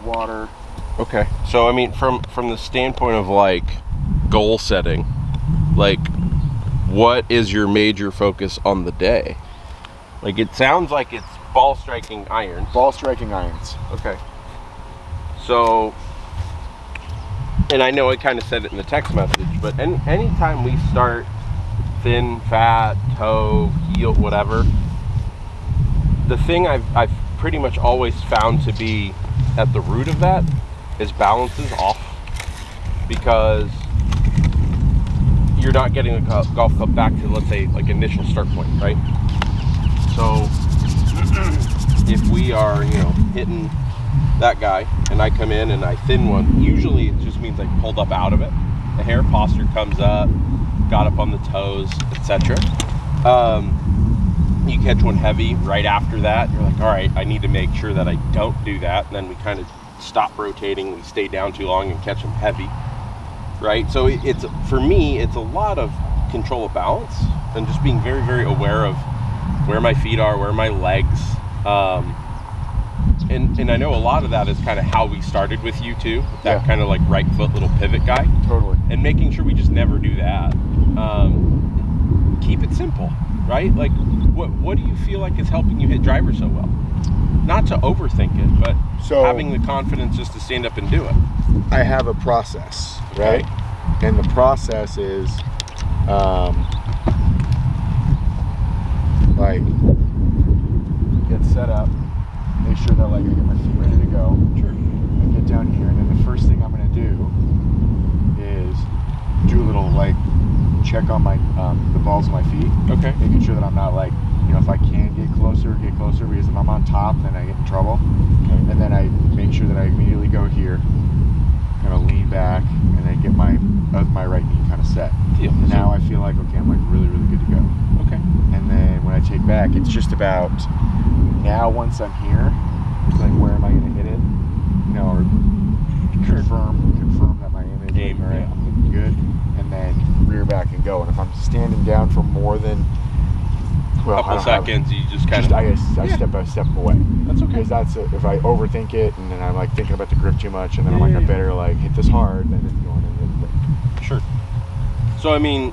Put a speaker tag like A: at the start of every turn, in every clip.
A: water.
B: Okay. So I mean, from the standpoint of like goal setting, like what is your major focus on the day? Like it sounds like it's ball striking irons.
A: Ball striking irons.
B: Okay. So, and I know I kind of said it in the text message, but anytime we start thin, fat, toe, heel, whatever, the thing I've pretty much always found to be at the root of that is balance is off, because you're not getting a golf club back to, let's say, like initial start point, right? So if we are, hitting that guy and I come in and I thin one, usually it just means I pulled up out of it. The hair posture comes up, got up on the toes, etc. You catch one heavy right after that, you're like, all right, I need to make sure that I don't do that. And then we kind of stop rotating, we stay down too long and catch them heavy, right? So it's, for me, it's a lot of control of balance and just being very, very aware of where my feet are, where my legs, and I know a lot of that is kind of how we started with you too, that kind of like right foot little pivot guy.
A: Totally.
B: And making sure we just never do that. Keep it simple, right? Like, what do you feel like is helping you hit driver so well? Not to overthink it, but having the confidence just to stand up and do it.
A: I have a process, right? And the process is like get set up, make sure that like I get my feet ready to go.
B: Sure.
A: I get down here, and then the first thing I'm gonna do is do a little like check on my the balls of my feet.
B: Okay.
A: Making sure that I'm not like, if I can get closer, because if I'm on top, then I get in trouble.
B: Okay.
A: And then I make sure that I immediately go here, kind of lean back, and then get my right knee kind of set.
B: Yeah.
A: And now I feel like, okay, I'm like really, really good to go.
B: Okay.
A: And then when I take back, it's just about, now once I'm here, it's like, where am I going to hit it? Or confirm that my image,
B: Aim,
A: all right, I'm looking good. And then rear back and go. And if I'm standing down for more than
B: couple seconds, you just kind of...
A: I step away.
B: That's okay.
A: Because that's it. If I overthink it, and then I'm like thinking about the grip too much, and then I'm like, I better like hit this hard, then it's going in really quick.
B: Sure. So, I mean,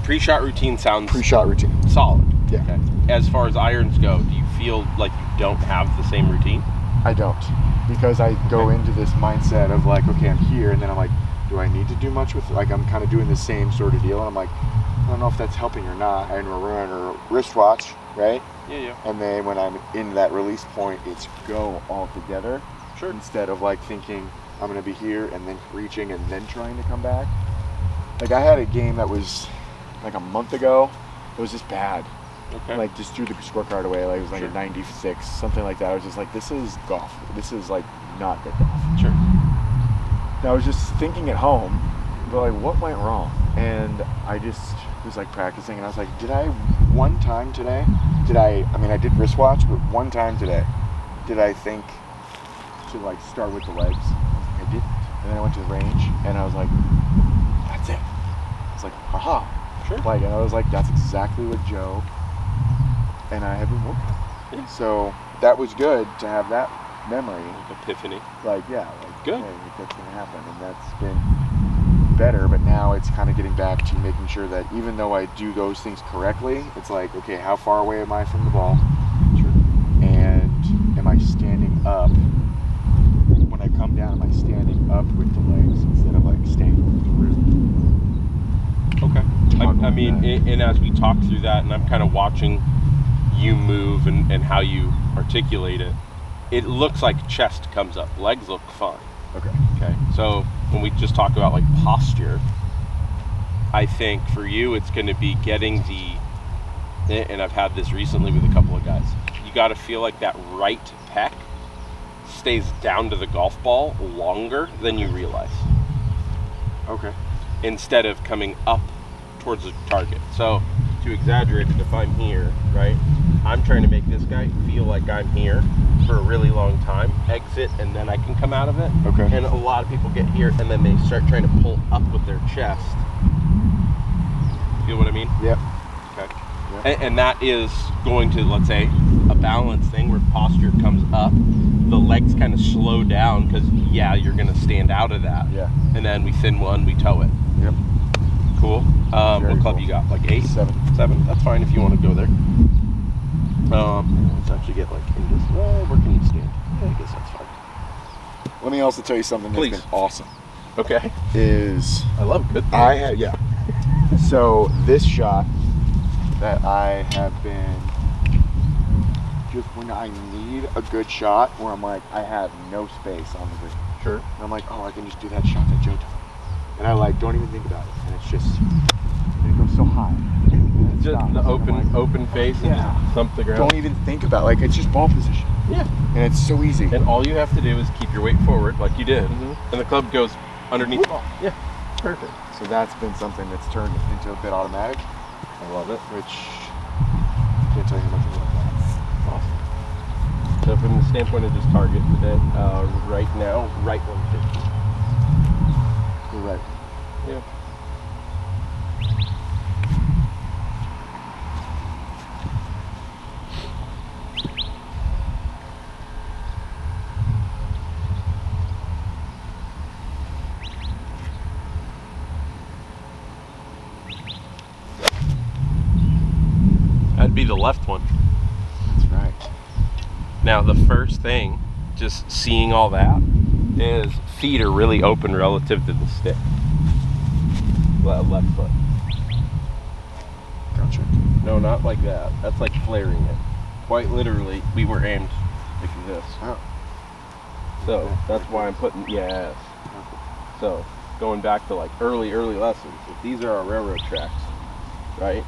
B: pre-shot routine sounds...
A: Pre-shot routine.
B: Solid.
A: Yeah.
B: Okay. As far as irons go, do you feel like you don't have the same routine?
A: I don't. Because I go into this mindset of like, okay, I'm here, and then I'm like, do I need to do much with it? Like, I'm kind of doing the same sort of deal, and I'm like, I don't know if that's helping or not. I'm wearing a wristwatch, right?
B: Yeah.
A: And then when I'm in that release point, it's go all together.
B: Sure.
A: Instead of like thinking I'm going to be here and then reaching and then trying to come back. Like I had a game that was like a month ago. It was just bad.
B: Okay.
A: Like just threw the scorecard away. Like it was like a 96, something like that. I was just like, this is golf. This is like not good golf.
B: Sure.
A: And I was just thinking at home, but like what went wrong? And I just was like practicing, and I was like, one time today, I did wristwatch, but one time today, did I think to like start with the legs? I did. And then I went to the range, and I was like, that's it. I was like, haha.
B: Sure.
A: Like, and I was like, that's exactly what Joe and I have been working on.
B: Yeah.
A: So that was good to have that memory.
B: Epiphany.
A: Like, yeah.
B: Good.
A: Hey, that's going to happen. And that's been better, but now it's kind of getting back to making sure that even though I do those things correctly, it's like, okay, how far away am I from the ball?
B: Sure.
A: And am I standing up? When I come down, am I standing up with the legs instead of like staying through?
B: Okay. I mean, and as we talk through that, and I'm kind of watching you move and how you articulate it, it looks like chest comes up. Legs look fine. Okay. So when we just talk about like posture, I think for you it's going to be getting and I've had this recently with a couple of guys, you got to feel like that right pec stays down to the golf ball longer than you realize.
A: Okay.
B: Instead of coming up towards the target. So to exaggerate it, if I'm here, right, I'm trying to make this guy feel like I'm here for a really long time, exit, and then I can come out of it.
A: Okay.
B: And a lot of people get here and then they start trying to pull up with their chest. Feel what I mean?
A: Yep.
B: Okay.
A: Yep.
B: And that is going to, let's say, a balance thing where posture comes up. the legs kind of slow down because you're gonna stand out of that.
A: Yeah.
B: And then we thin one, we tow it.
A: Yep.
B: Cool. What club
A: cool.
B: you got? Like 8?
A: 7.
B: 7? That's fine if you want to go there. Let's actually get like in this. Where can you stand? Yeah, I guess that's fine.
A: Let me also tell you something that's
B: Please.
A: been awesome.
B: Okay.
A: I
B: love good things.
A: I had, yeah. So this shot that I have been, just when I need a good shot where I'm like, I have no space on the green.
B: Sure.
A: And I'm like, oh, I can just do that shot that Joe took. And I like, don't even think about it. And it's just, and it goes so high. And it
B: Just
A: stops.
B: the
A: And I'm like,
B: open face and just thump the ground.
A: don't even think about it. Like, it's just ball position.
B: Yeah.
A: And it's so easy.
B: And all you have to do is keep your weight forward like you did. And the club goes underneath the ball. Yeah. Perfect.
A: So that's been something that's turned into a bit automatic,
B: I love it.
A: which can't tell you how much I love that.
B: Awesome. So from the standpoint of just target today, right now, right 150.
A: You're right.
B: Yeah. That'd be the left one.
A: That's right.
B: Now the first thing, just seeing all that, is feet are really open relative to the stick. Left foot.
A: Gotcha.
B: No, not like that. That's like flaring it. Quite literally, we were aimed like this.
A: Oh.
B: So that's why I'm putting, yes. So going back to like early lessons, if these are our railroad tracks, right?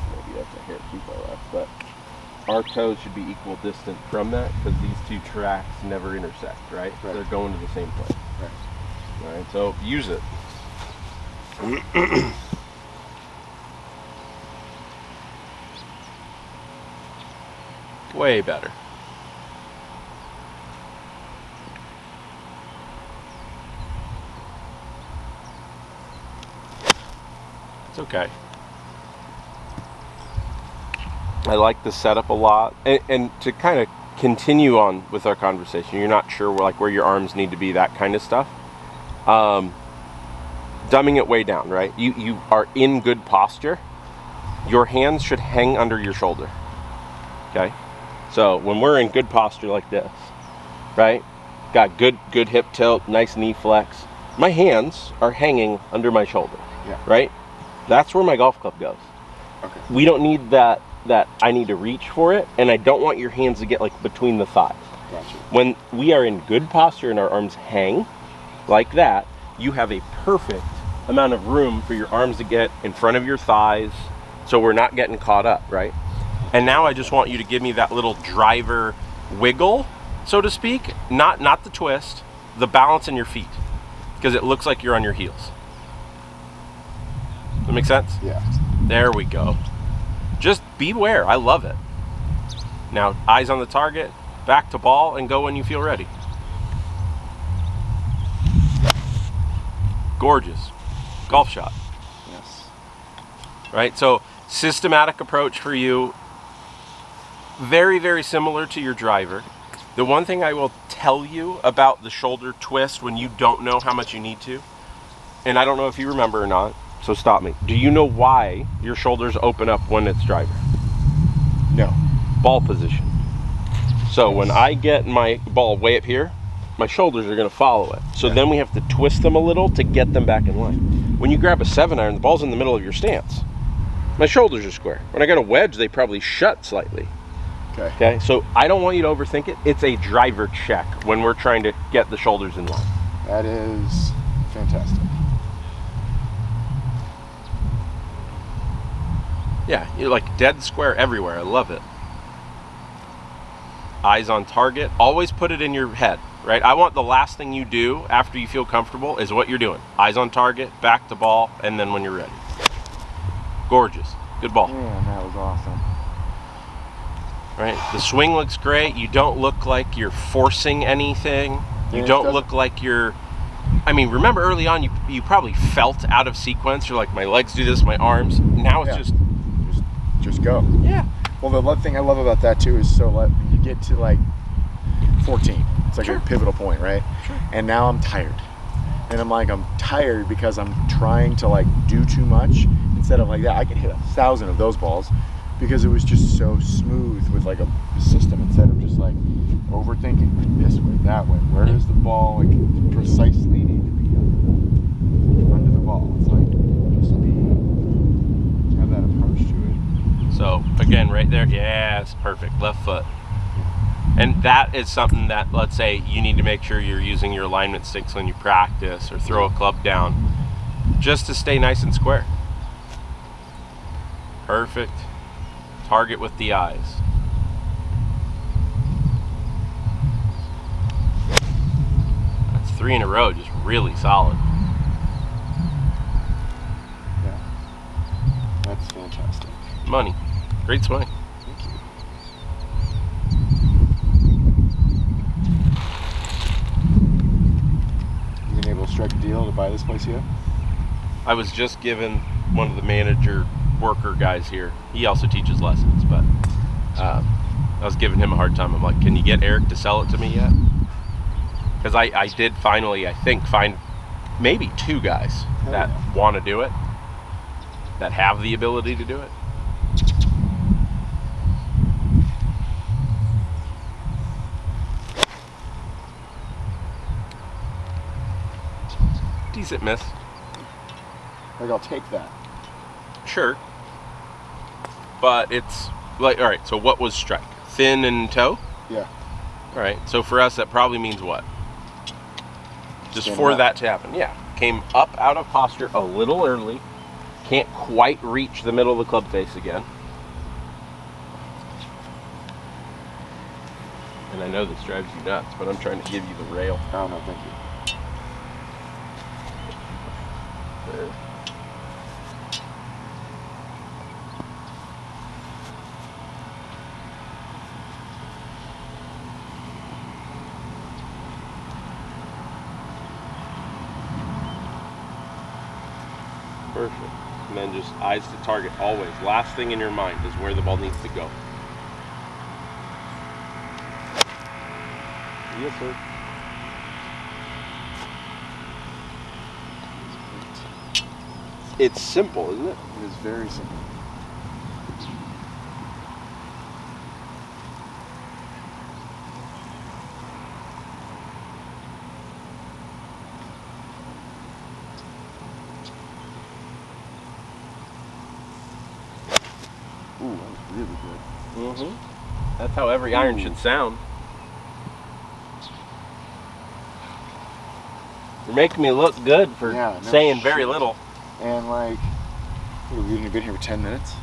B: Maybe that's a hair too far left, but our toes should be equal distant from that because these two tracks never intersect, right?
A: Right.
B: They're going to the same place.
A: Right.
B: All right, so use it. Way better. It's okay. I like the setup a lot, and to kind of continue on with our conversation, you're not sure where your arms need to be, that kind of stuff. Dumbing it way down, right? You are in good posture. Your hands should hang under your shoulder. Okay? So when we're in good posture like this, right? Got good hip tilt, nice knee flex. My hands are hanging under my shoulder.
A: Yeah.
B: Right? That's where my golf club goes.
A: Okay.
B: We don't need that I need to reach for it, and I don't want your hands to get like between the thighs.
A: Gotcha.
B: When we are in good posture and our arms hang like that, you have a perfect amount of room for your arms to get in front of your thighs, so we're not getting caught up, right? And now I just want you to give me that little driver wiggle, so to speak, not the twist, the balance in your feet, because it looks like you're on your heels. Does that make sense?
A: Yeah.
B: There we go. Just beware. I love it. Now, eyes on the target, back to ball, and go when you feel ready. Gorgeous. Golf shot.
A: Yes.
B: Right? So, systematic approach for you. Very, very similar to your driver. The one thing I will tell you about the shoulder twist when you don't know how much you need to, and I don't know if you remember or not, so stop me. Do you know why your shoulders open up when it's driver?
A: No.
B: Ball position. So when I get my ball way up here, my shoulders are going to follow it. So then we have to twist them a little to get them back in line. When you grab a 7-iron, the ball's in the middle of your stance. My shoulders are square. When I got a wedge, they probably shut slightly. Okay, so I don't want you to overthink it. It's a driver check when we're trying to get the shoulders in line.
A: That is fantastic.
B: Yeah, you're like dead square everywhere. I love it. Eyes on target. Always put it in your head, right? I want the last thing you do after you feel comfortable is what you're doing. Eyes on target, back to ball, and then when you're ready. Gorgeous. Good ball.
A: Man, that was awesome.
B: Right? The swing looks great. You don't look like you're forcing anything. You don't look like you're... I mean, remember early on, you probably felt out of sequence. You're like, my legs do this, my arms. Now it's just
A: go.
B: Yeah.
A: Well, the thing I love about that too is so when you get to like 14. It's like
B: Sure.
A: a pivotal point, right?
B: Sure.
A: And now I'm tired. And I'm like, I'm tired because I'm trying to like do too much instead of like that. I could hit 1,000 of those balls because it was just so smooth with like a system instead of just like overthinking this way, that way. Where does the ball like precisely need to be under the ball? It's like just have that approach to it.
B: So again, right there, yes, perfect, left foot. And that is something that, let's say, you need to make sure you're using your alignment sticks when you practice or throw a club down, just to stay nice and square. Perfect. Target with the eyes. That's 3 in a row, just really solid.
A: Yeah. That's fantastic.
B: Money. Great swing.
A: Thank you. You been able to strike a deal to buy this place yet?
B: I was just given one of the manager worker guys here. He also teaches lessons, but I was giving him a hard time. I'm like, can you get Eric to sell it to me yet? Because I did finally, I think, find maybe 2 guys that want to do it, that have the ability to do it. Decent miss.
A: Like, I'll take that.
B: Sure. But it's like, all right, so what was strike? Thin and toe?
A: Yeah.
B: All right, so for us, that probably means what? Just
A: Stand
B: for
A: up.
B: that to happen. Yeah. Came up out of posture a little early. Can't quite reach the middle of the club face again. And I know this drives you nuts, but I'm trying to give you the rail.
A: Oh, no, thank you.
B: There. Perfect. And then just eyes to target always. Last thing in your mind is where the ball needs to go. Yes, sir. It's simple, isn't it?
A: It is very simple. Ooh, that was really good.
B: Mm-hmm. That's how every iron should sound. You're making me look good for
A: Yeah, no
B: saying very
A: shit.
B: little.
A: And like, we've only been here for 10 minutes.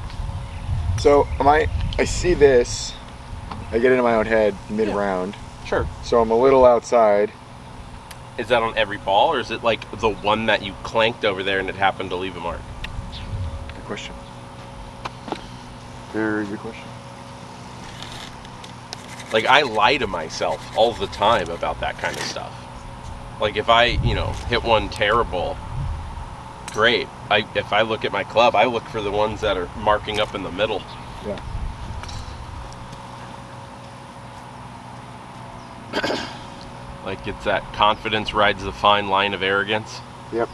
A: So I see this, I get into my own head mid-round.
B: Sure.
A: So I'm a little outside.
B: Is that on every ball, or is it like the one that you clanked over there and it happened to leave a mark?
A: Good question. Very good question.
B: Like, I lie to myself all the time about that kind of stuff. Like, if I, hit one terrible, great. If I look at my club, I look for the ones that are marking up in the middle.
A: Yeah.
B: Like, it's that confidence rides the fine line of arrogance.
A: Yep.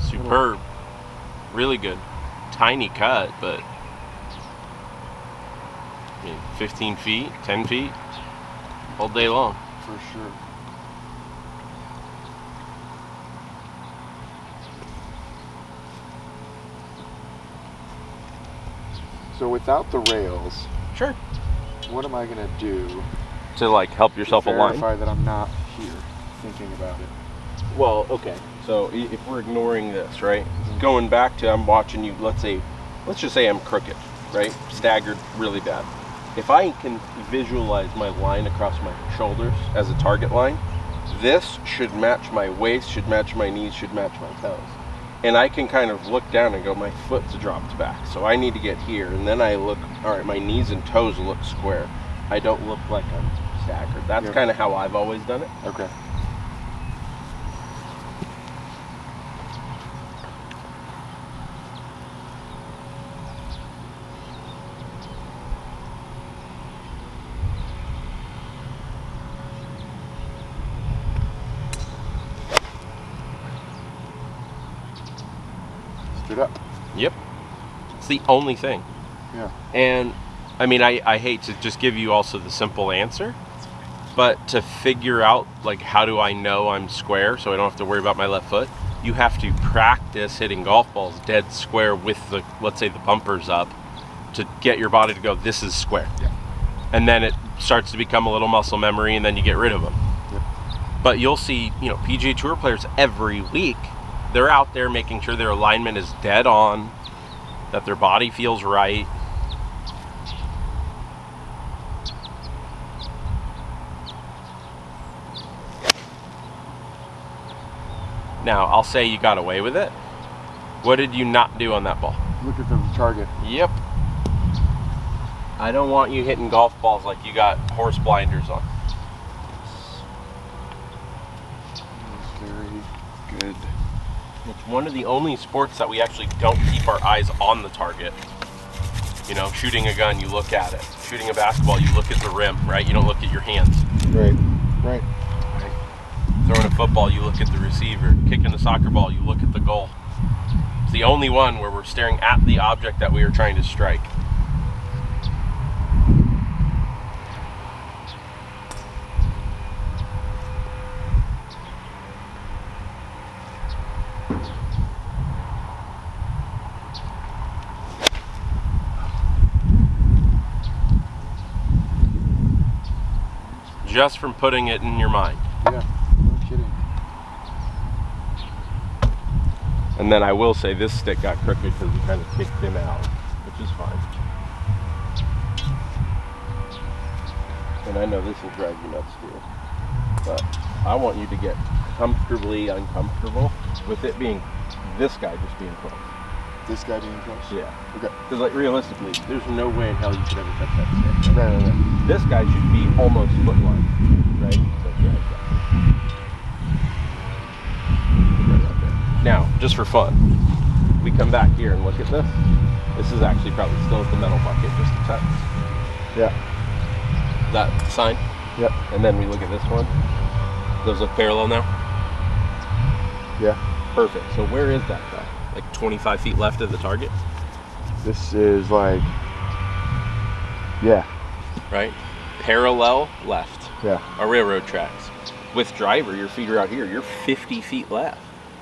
B: Superb. Really good. Tiny cut, but 15 feet, 10 feet, all day long.
A: For sure. So without the rails,
B: Sure.
A: what am I gonna do
B: To like help yourself
A: to
B: align.
A: verify that I'm not here thinking about it?
B: Well, okay. So if we're ignoring this, right? Going back to I'm watching you, let's just say I'm crooked, right? Staggered really bad. If I can visualize my line across my shoulders as a target line, this should match my waist, should match my knees, should match my toes. and I can kind of look down and go, my foot's dropped back, so I need to get here. And then I look, all right, my knees and toes look square. I don't look like I'm staggered. That's kind of how I've always done it.
A: Okay. Stood up.
B: Yep. It's the only thing.
A: Yeah.
B: And I mean, I hate to just give you also the simple answer, but to figure out, like, how do I know I'm square so I don't have to worry about my left foot, you have to practice hitting golf balls dead square with the, let's say, the bumpers up to get your body to go, this is square.
A: Yeah.
B: And then it starts to become a little muscle memory, and then you get rid of them.
A: Yep.
B: But you'll see, you know, PGA Tour players every week, they're out there making sure their alignment is dead on, that their body feels right. Now, I'll say you got away with it. What did you not do on that ball?
A: Look at the target.
B: Yep. I don't want you hitting golf balls like you got horse blinders on.
A: Very good.
B: It's one of the only sports that we actually don't keep our eyes on the target. You know, shooting a gun, you look at it. Shooting a basketball, you look at the rim, right? You don't look at your hands.
A: Right. Right.
B: Throwing a football, you look at the receiver. Kicking a soccer ball, you look at the goal. It's the only one where we're staring at the object that we are trying to strike. Just from putting it in your mind.
A: Yeah, no kidding.
B: And then I will say this stick got crooked because we kind of kicked him out, which is fine. And I know this will drive you nuts too, but I want you to get comfortably uncomfortable with it being this guy just being close.
A: This guy being close?
B: Yeah.
A: Okay.
B: Because, like, realistically, there's no way in hell you could ever touch that stick.
A: No.
B: This guy should be almost foot line, right? So, yeah, exactly. Right up there. Now, just for fun, we come back here and look at this. This is actually probably still at the metal bucket, just a touch.
A: Yeah.
B: That sign?
A: Yep.
B: And then we look at this one. Those look parallel now?
A: Yeah.
B: Perfect. So where is that guy? Like 25 feet left of the target?
A: This is like, yeah.
B: Right? Parallel left.
A: Yeah.
B: Our railroad tracks. With driver, your feet are out here. You're 50 feet left.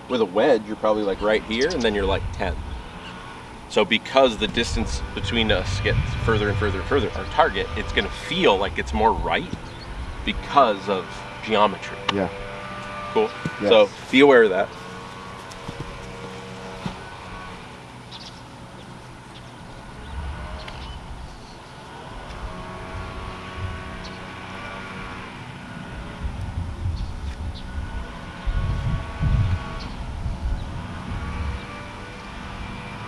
B: With a wedge, you're probably like right here, and then you're like 10. So because the distance between us gets further and further and further, our target, it's going to feel like it's more right because of geometry.
A: Yeah.
B: Cool.
A: Yes.
B: So be aware of that.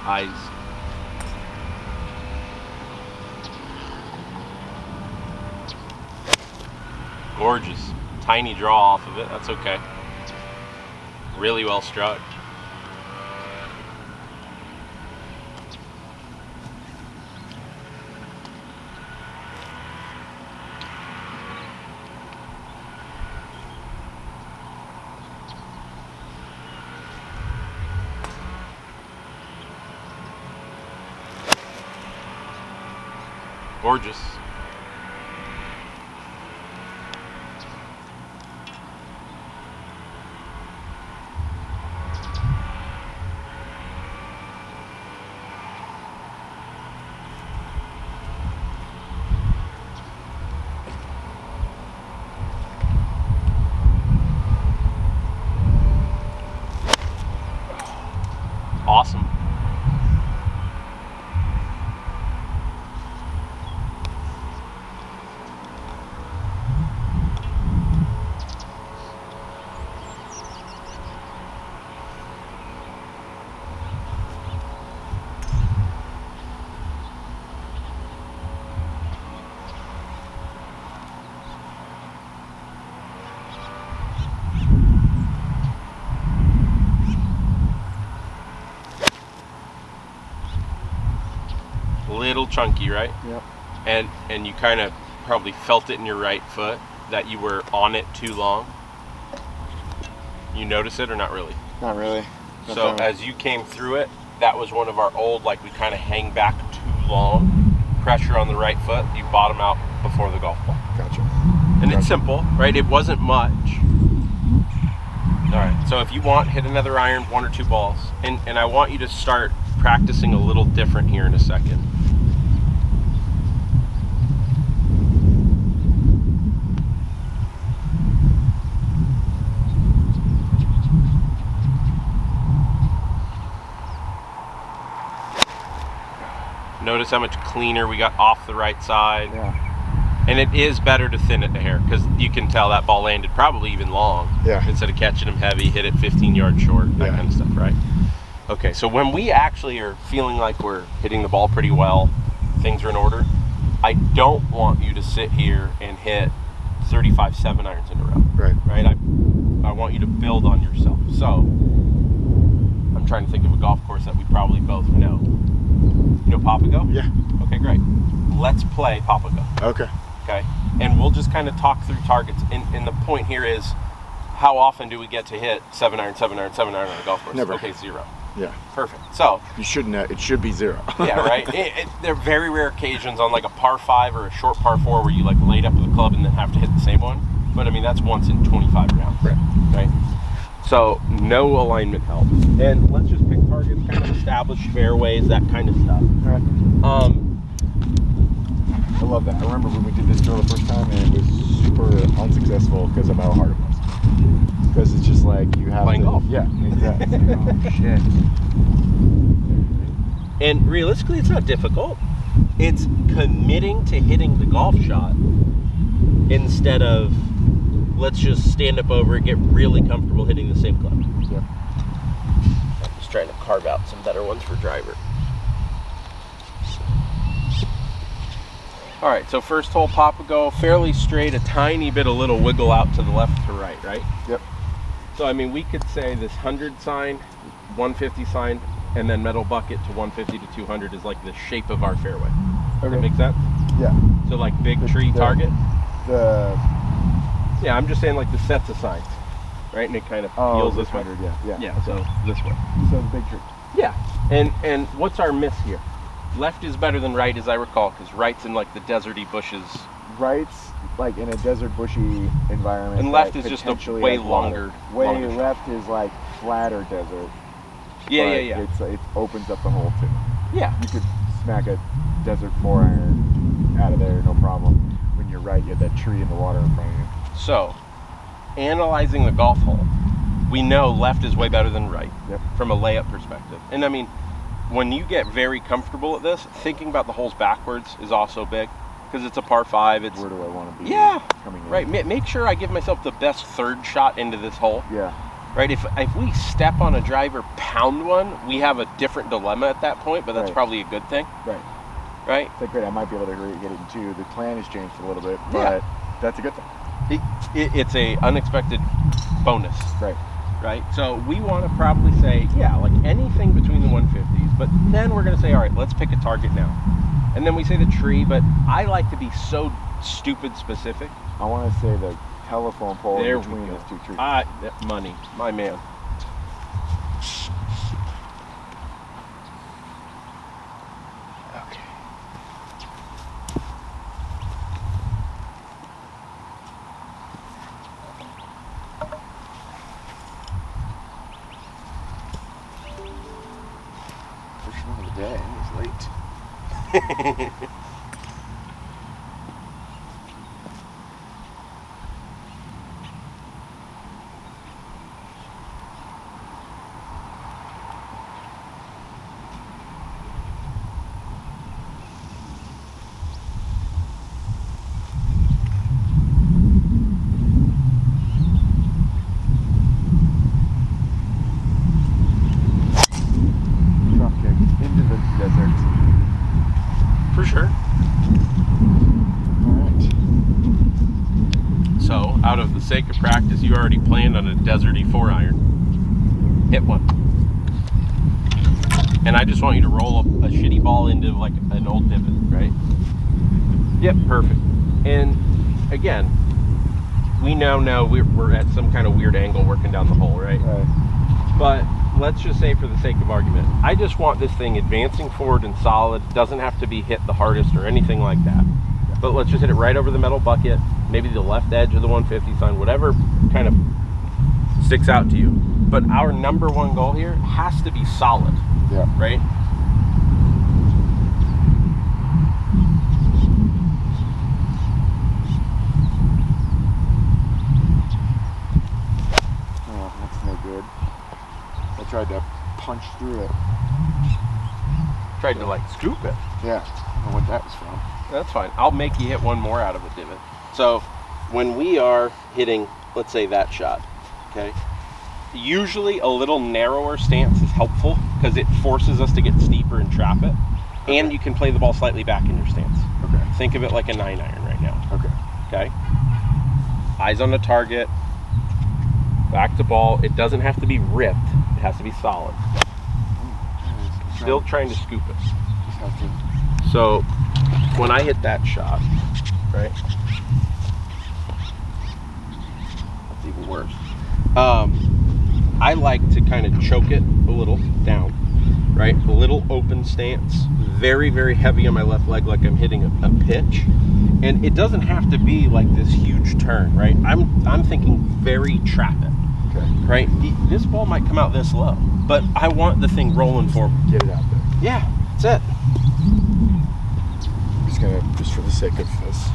B: Eyes. Gorgeous. Tiny draw off of it. That's okay. Really well struck. Gorgeous. Awesome. little chunky, right?
A: Yep.
B: And you kind of probably felt it in your right foot that you were on it too long. You notice it or not really?
A: Not really.
B: So as you came through it, that was one of our old, like, we kind of hang back too long. Pressure on the right foot, you bottom out before the golf ball.
A: Gotcha.
B: And it's simple, right? It wasn't much. All right, so if you want, hit another iron, 1 or 2 balls. And I want you to start practicing a little different here in a second. Notice how much cleaner we got off the right side.
A: Yeah.
B: And it is better to thin it to hair because you can tell that ball landed probably even long.
A: Yeah.
B: Instead of catching them heavy, hit it 15 yards short, that kind of stuff, right? Okay, so when we actually are feeling like we're hitting the ball pretty well, things are in order, I don't want you to sit here and hit 35 7-irons in a row.
A: Right.
B: I want you to build on yourself. So I'm trying to think of a golf course that we probably both know. You know Papago?
A: Yeah.
B: Okay, great. Let's play Papago.
A: Okay.
B: Okay. And we'll just kind of talk through targets. And the point here is, how often do we get to hit 7-iron, 7-iron, 7-iron on a golf course?
A: Never.
B: Okay, 0.
A: Yeah.
B: Perfect. So
A: You shouldn't. It should be 0.
B: yeah, right. There are very rare occasions on like a par 5 or a short par 4 where you like laid up with a club and then have to hit the same one. But I mean, that's once in 25 rounds. Right. So no alignment helps. And let's just pick targets, kind of established fairways, that kind of stuff.
A: All right. I love that. I remember when we did this drill the first time, and it was super unsuccessful because of how hard it was. Because it's just like you have
B: Playing
A: to,
B: golf.
A: Yeah, exactly. Oh shit.
B: And realistically, it's not difficult. It's committing to hitting the golf shot instead of let's just stand up over it, get really comfortable hitting the same club.
A: Yeah.
B: I'm just trying to carve out some better ones for driver. All right, so first hole Papago, fairly straight, a tiny bit, a little wiggle out to the left to right, right?
A: Yep.
B: So, I mean, we could say this 100 sign, 150 sign, and then metal bucket to 150 to 200 is like the shape of our fairway. Does that make sense?
A: Yeah.
B: So, like big tree target? Yeah, I'm just saying like the sets of signs, right? And it kind of feels this way.
A: 100, yeah.
B: Yeah, so this way.
A: So the big tree.
B: Yeah, and what's our miss here? Left is better than right, as I recall, because right's in like the deserty bushes.
A: Right's like in a desert bushy environment.
B: And left
A: that
B: is just a
A: potentially
B: way
A: has water.
B: longer.
A: Way
B: longer shot.
A: left is like flatter desert.
B: Yeah.
A: It opens up the hole too.
B: Yeah.
A: You could smack a desert 4-iron out of there, no problem. When you're right, you have that tree in the water in front of you.
B: So, analyzing the golf hole, we know left is way better than right from a layup perspective. And I mean, when you get very comfortable at this, thinking about the holes backwards is also big because it's a par 5. It's
A: where do I want to be? Coming in.
B: Right. Make sure I give myself the best third shot into this hole.
A: Yeah.
B: Right. If we step on a driver, pound one, we have a different dilemma at that point, but that's probably a good thing.
A: Right.
B: Right.
A: It's like, great, I might be able to get it in 2. The plan has changed a little bit, but that's a good thing.
B: It's a unexpected bonus.
A: Right.
B: Right? So we want to probably say, like anything between the 150s, but then we're going to say, all right, let's pick a target now. And then we say the tree, but I like to be so stupid specific.
A: I want to say the telephone pole
B: There
A: between
B: we go.
A: those 2 trees.
B: Money, my man.
A: Okay. First one of the day. It's late. Drop kick into the desert.
B: For sure.
A: All right.
B: So, out of the sake of practice, you already planned on a deserty 4-iron. Hit one. And and I just want you to roll a shitty ball into like an old divot, right? Yep, perfect. And again, we now know we're at some kind of weird angle working down the hole, right?
A: Right.
B: But let's just say, for the sake of argument, I just want this thing advancing forward and solid. It doesn't have to be hit the hardest or anything like that. But let's just hit it right over the metal bucket, maybe the left edge of the 150 sign, whatever kind of sticks out to you. But our number one goal here has to be solid,
A: Yeah.
B: right?
A: Oh, that's no good. I tried to punch through it.
B: Tried to like scoop it.
A: Yeah, I don't know what that was from.
B: That's fine. I'll make you hit one more out of a divot. So when we are hitting, let's say that shot, okay, usually a little narrower stance is helpful because it forces us to get steeper and trap it.
A: Okay.
B: And you can play the ball slightly back in your stance.
A: Okay.
B: Think of it like a 9-iron right now.
A: Okay.
B: Okay? Eyes on the target, back to ball. It doesn't have to be ripped. It has to be solid. Still trying to scoop it.
A: Just have to.
B: So when I hit that shot, right? That's even worse. I like to kind of choke it a little down, right? A little open stance, very, very heavy on my left leg, like I'm hitting a pitch. And it doesn't have to be like this huge turn, right? I'm thinking very trap it,
A: Okay.
B: right? This ball might come out this low, but I want the thing rolling forward.
A: Get it out there.
B: Yeah, that's it.
A: I'm just gonna, just for the sake of this.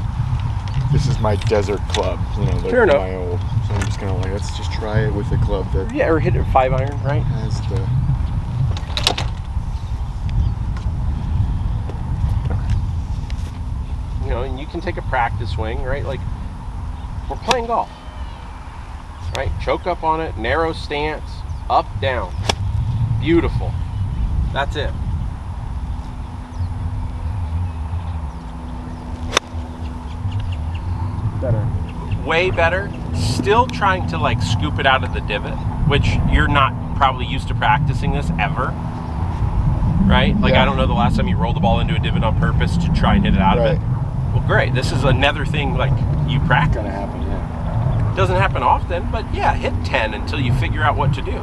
A: This is my desert club, you know, like
B: Fair enough.
A: my old. So I'm just gonna like, let's just try it with a club that
B: Yeah, or hit it 5-iron, right?
A: has the.
B: You know, and you can take a practice swing, right? Like, we're playing golf, right? Choke up on it, narrow stance, up, down. Beautiful. That's it.
A: Better.
B: Way better. Still trying to like scoop it out of the divot, which you're not probably used to practicing this ever, right? Like,
A: Yeah.
B: I don't know the last time you rolled the ball into a divot on purpose to try and hit it out of
A: Right.
B: it. Well, great. This is another thing like you practice.
A: Gonna happen, yeah.
B: Doesn't happen often, but yeah, hit 10 until you figure out what to do.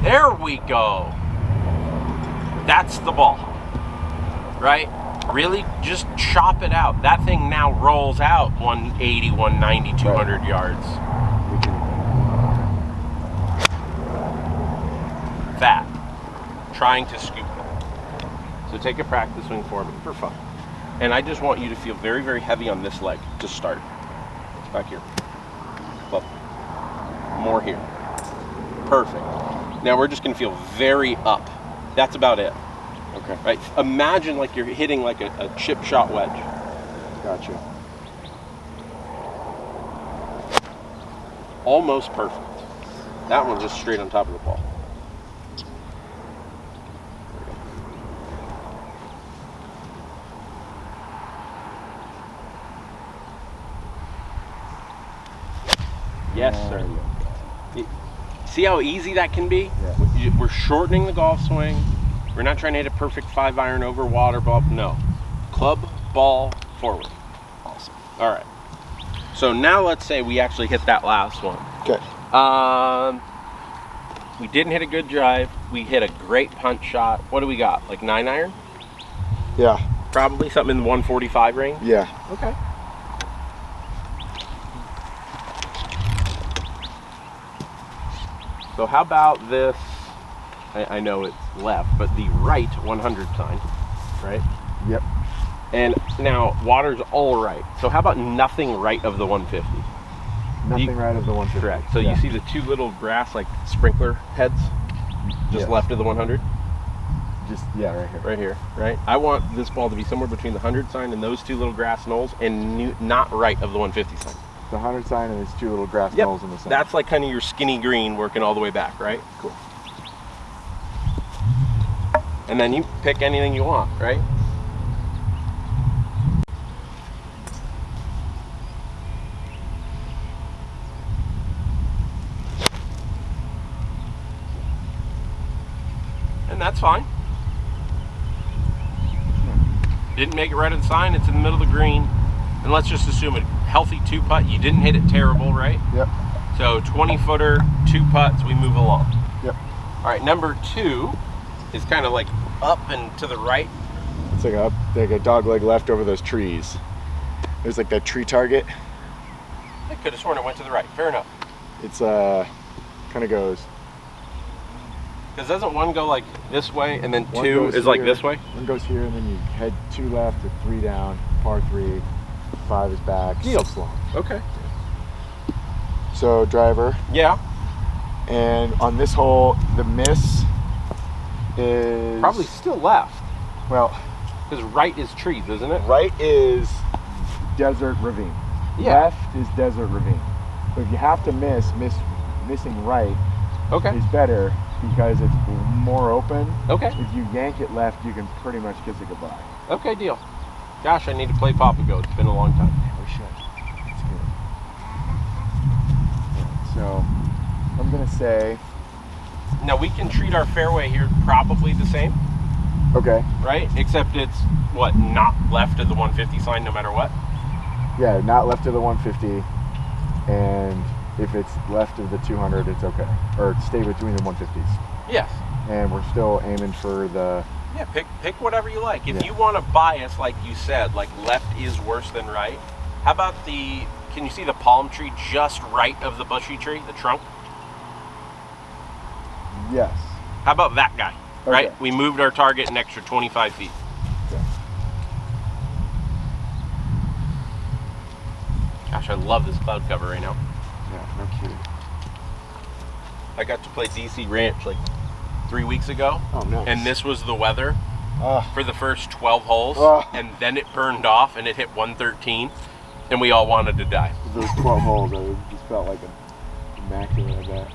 B: There we go. That's the ball, right? Really just chop it out. That thing now rolls out 180, 190, 200 yards.
A: We can.
B: That. Trying to scoop it. So take a practice swing for me for fun. And I just want you to feel very, very heavy on this leg to start. Back here. Love. More here. Perfect. Now we're just going to feel very up. That's about it.
A: Okay.
B: Right? Imagine like you're hitting like a chip shot wedge.
A: Gotcha.
B: Almost perfect. That one's just straight on top of the ball. Yes,
A: There
B: sir.
A: you go.
B: See how easy that can be?
A: Yeah.
B: We're shortening the golf swing. We're not trying to hit a perfect 5-iron over water ball. No. Club, ball, forward.
A: Awesome.
B: All right. So now let's say we actually hit that last one.
A: Okay.
B: We didn't hit a good drive. We hit a great punch shot. What do we got? Like 9-iron?
A: Yeah.
B: Probably something in the 145 range.
A: Yeah.
B: Okay. So how about this? I know it's left, but the right 100 sign, right?
A: Yep.
B: And now water's all right. So how about nothing right of the 150?
A: Nothing right of the 150.
B: Correct. So
A: Yeah.
B: you see the two little grass like sprinkler heads just
A: Yes.
B: left of the 100?
A: Just, yeah, right here.
B: Right here, right? I want this ball to be somewhere between the 100 sign and those two little grass knolls and not right of the 150 sign.
A: The 100 sign and these two little grass
B: Yep.
A: knolls in the center.
B: That's like kind of your skinny green working all the way back, right?
A: Cool.
B: And then you pick anything you want, right? and that's fine. Didn't make it right at the sign. It's in the middle of the green. And let's just assume a healthy 2-putt. You didn't hit it terrible, right?
A: Yep.
B: So 20-footer, 2 putts, we move along.
A: Yep.
B: All right, number 2 is kind of like up and to the right.
A: It's like a dog leg left over those trees. There's like that tree target.
B: I could have sworn it went to the right. Fair enough.
A: It's kind of goes.
B: Because doesn't one go like this way and then
A: One
B: 2
A: goes
B: is like
A: here,
B: this way?
A: One goes here and then you head 2 left to 3 down, par 3, 5 is back,
B: Deal.
A: 6 long.
B: Okay.
A: So driver,
B: Yeah.
A: and on this hole the miss is
B: Probably still left.
A: well,
B: Because right is trees, isn't it?
A: right is desert ravine.
B: Yeah.
A: Left is desert ravine. So if you have to missing right
B: Okay.
A: is better because it's more open.
B: Okay.
A: If you yank it left, you can pretty much kiss it goodbye.
B: Okay, deal. Gosh, I need to play Papago. It's been a long time.
A: We should. It's good. Yeah, so I'm gonna say
B: Now, we can treat our fairway here probably the same,
A: okay.
B: right? Except it's, what, not left of the 150 sign no matter what?
A: Yeah, not left of the 150, and if it's left of the 200, it's okay. Or stay between the 150s.
B: Yes.
A: And we're still aiming for the.
B: Yeah, pick whatever you like. If
A: Yeah.
B: you want to bias, like you said, like left is worse than right, how about can you see the palm tree just right of the bushy tree, the trunk?
A: Yes.
B: How about that guy, right?
A: Okay.
B: We moved our target an extra 25 feet.
A: Okay.
B: Gosh, I love this cloud cover right now.
A: Yeah, no kidding.
B: I got to play DC Ranch like 3 weeks ago,
A: Oh, nice.
B: and this was the weather
A: Ah,
B: for the first 12 holes,
A: Oh.
B: and then it burned off and it hit 113, and we all wanted to die.
A: those 12 holes, I just felt like immaculate at that.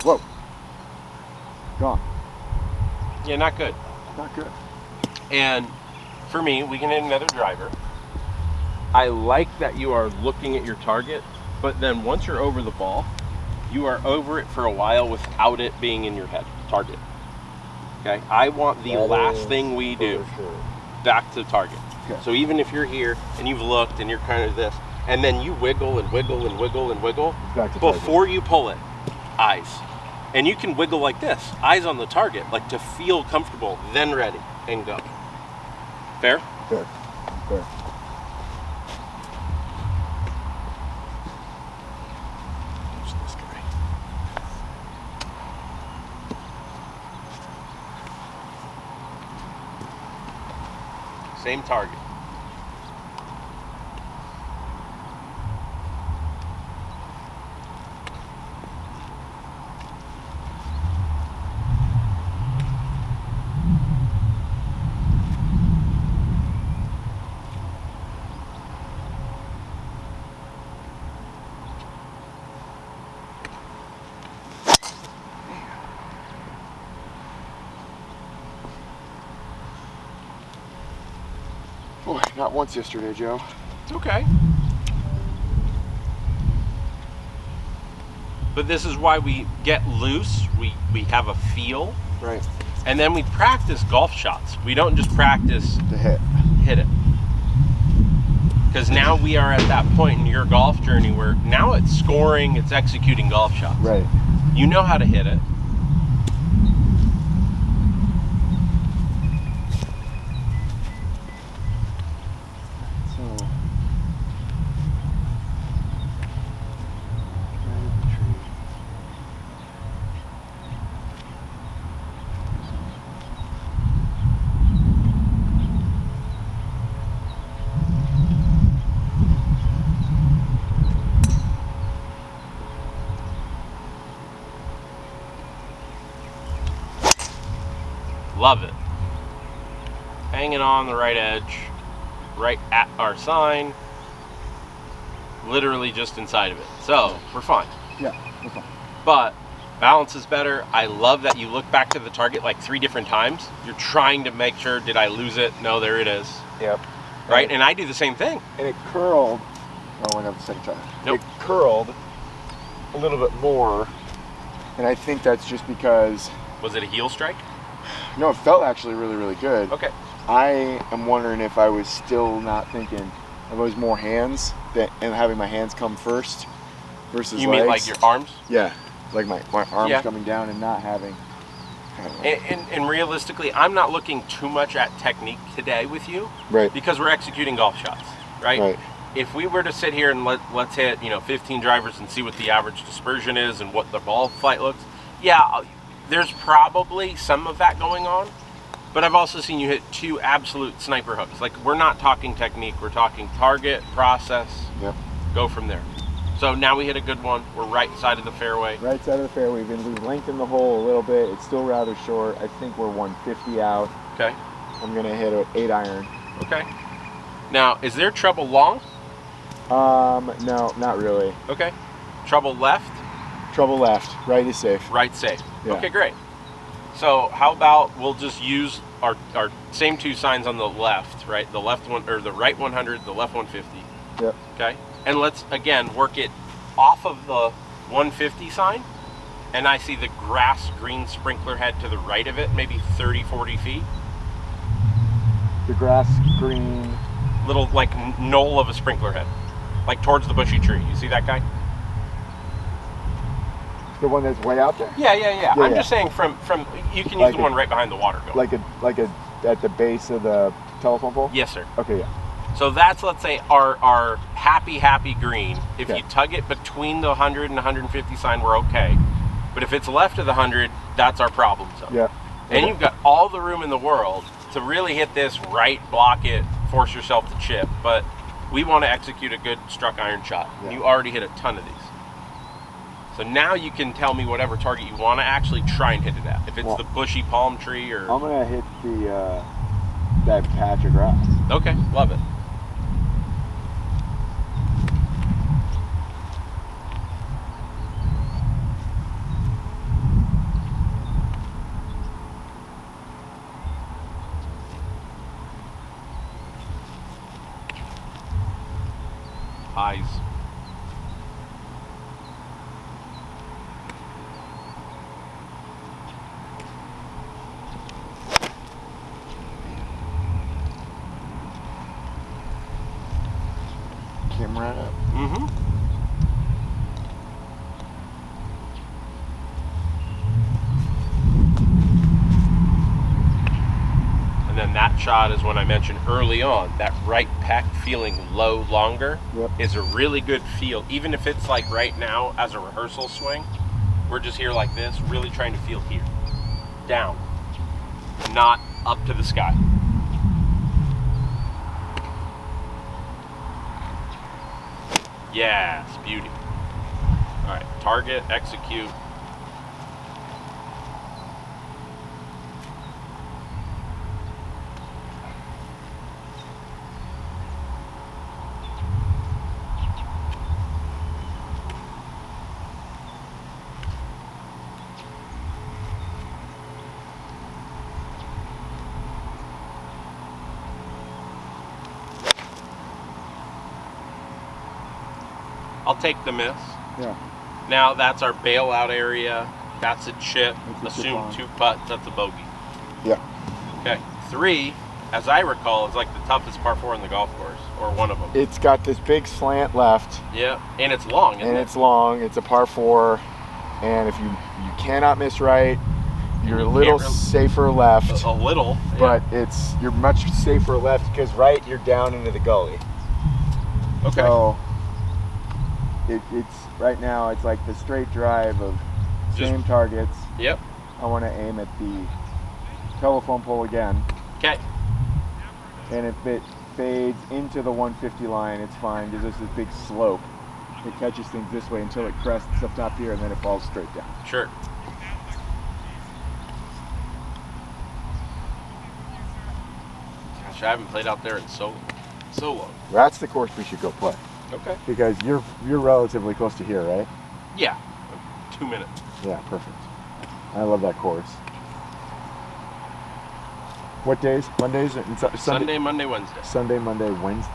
A: Whoa. Gone.
B: Yeah, not good.
A: Not good.
B: And for me, we can hit another driver. I like that you are looking at your target, but then once you're over the ball, you are over it for a while without it being in your head, target. Okay? I want the last thing we do back to target.
A: Okay.
B: So even if you're here and you've looked and you're kind of this, and then you wiggle and wiggle and wiggle and wiggle,
A: Back to target.
B: before you pull it, eyes. And you can wiggle like this, eyes on the target, like to feel comfortable, then ready, and go. Fair?
A: Fair. Fair. Who's this guy?
B: Same target.
A: Boy, not once yesterday, Joe.
B: It's okay. But this is why we get loose, we have a feel,
A: Right.
B: and then we practice golf shots. We don't just practice
A: To hit.
B: hit it. Because now we are at that point in your golf journey where now it's scoring, it's executing golf shots.
A: Right.
B: You know how to hit it.
A: So. Right of the tree.
B: Love it. Hanging on the right edge, right at our sign. literally just inside of it. So we're fine.
A: Yeah, we're fine.
B: But balance is better. I love that you look back to the target like 3 different times. You're trying to make sure, did I lose it? No, there it is.
A: Yep.
B: Right? And I do the same thing.
A: And it curled. Oh, I got the second try.
B: Nope.
A: It curled a little bit more. And I think that's just because,
B: Was it a heel strike?
A: no, it felt actually really, really good.
B: Okay.
A: I am wondering if I was still not thinking, if it was more hands and having my hands come first versus
B: You
A: legs.
B: mean like your arms?
A: Yeah, like my arms
B: Yeah.
A: coming down and not having. I don't know.
B: And realistically, I'm not looking too much at technique today with you
A: Right.
B: because we're executing golf shots, right?
A: Right.
B: If we were to sit here and let's hit 15 drivers and see what the average dispersion is and what the ball flight looks, yeah, there's probably some of that going on. But I've also seen you hit 2 absolute sniper hooks. Like, we're not talking technique, we're talking target, process,
A: Yep.
B: go from there. So now we hit a good one. We're right side of the fairway.
A: Right side of the fairway. We've lengthened the hole a little bit. It's still rather short. I think we're 150 out.
B: Okay.
A: I'm gonna hit an 8-iron.
B: Okay. Now, is there trouble long?
A: No, not really.
B: Okay. Trouble left?
A: Trouble left. Right is safe.
B: Right safe.
A: Yeah.
B: Okay, great. So how about we'll just use our same 2 signs on the left, right? The left one, or the right 100, the left 150.
A: Yep.
B: Okay. And let's again work it off of the 150 sign. And I see the grass green sprinkler head to the right of it, maybe 30, 40 feet.
A: The grass green.
B: Little like knoll of a sprinkler head, like towards the bushy tree. You see that guy?
A: The one that's way out there.
B: Yeah.
A: Yeah,
B: I'm
A: yeah.
B: just saying from you can use
A: Like
B: the one right behind the water go.
A: Like a at the base of the telephone pole.
B: Yes, sir.
A: Okay. Yeah.
B: So that's, let's say, our happy green. If
A: Okay.
B: you tug it between the 100 and 150 sign, we're okay. But if it's left of the 100, that's our problem zone.
A: Yeah.
B: And you've got all the room in the world to really hit this right, block it, force yourself to chip. But we want to execute a good struck iron shot.
A: Yeah.
B: You already hit a ton of these. So now you can tell me whatever target you want to actually try and hit it at. If it's
A: Well,
B: the bushy palm tree or...
A: I'm gonna hit the that patch of grass.
B: Okay, love it. Eyes.
A: Came right up.
B: Mm-hmm. And then that shot is when I mentioned early on, that right pec feeling low longer
A: Yep.
B: is a really good feel. Even if it's like right now as a rehearsal swing, we're just here like this, really trying to feel here. Down. Not up to the sky. Yes, beauty. All right, target, execute. I'll take the miss.
A: Yeah.
B: Now that's our bailout area. That's a chip.
A: That's a chip
B: Assume
A: on.
B: 2 putts. That's a bogey.
A: Yeah.
B: Okay. 3, as I recall, is like the toughest par 4 in the golf course, or one of them.
A: It's got this big slant left,
B: Yeah, and it's long, isn't
A: and
B: it?
A: it's long. It's a par 4, and if you cannot miss right, you're a
B: You
A: little
B: can't really-
A: safer left.
B: A little. Yeah.
A: But you're much safer left because right you're down into the gully.
B: Okay.
A: So it's right now it's like the straight drive of
B: Just-
A: same targets.
B: Yep.
A: I want to aim at the telephone pole again,
B: Okay.
A: and if it fades into the 150 line, it's fine because there's this big slope. It catches things this way until it crests up top here, and then it falls straight down.
B: Sure. Gosh, I haven't played out there in so long.
A: That's the course we should go play.
B: Okay.
A: Because you're relatively close to here, right?
B: Yeah. 2 minutes.
A: Yeah, perfect. I love that course. What days? Mondays and
B: Sunday, Monday, Wednesday.
A: Sunday, Monday, Wednesday.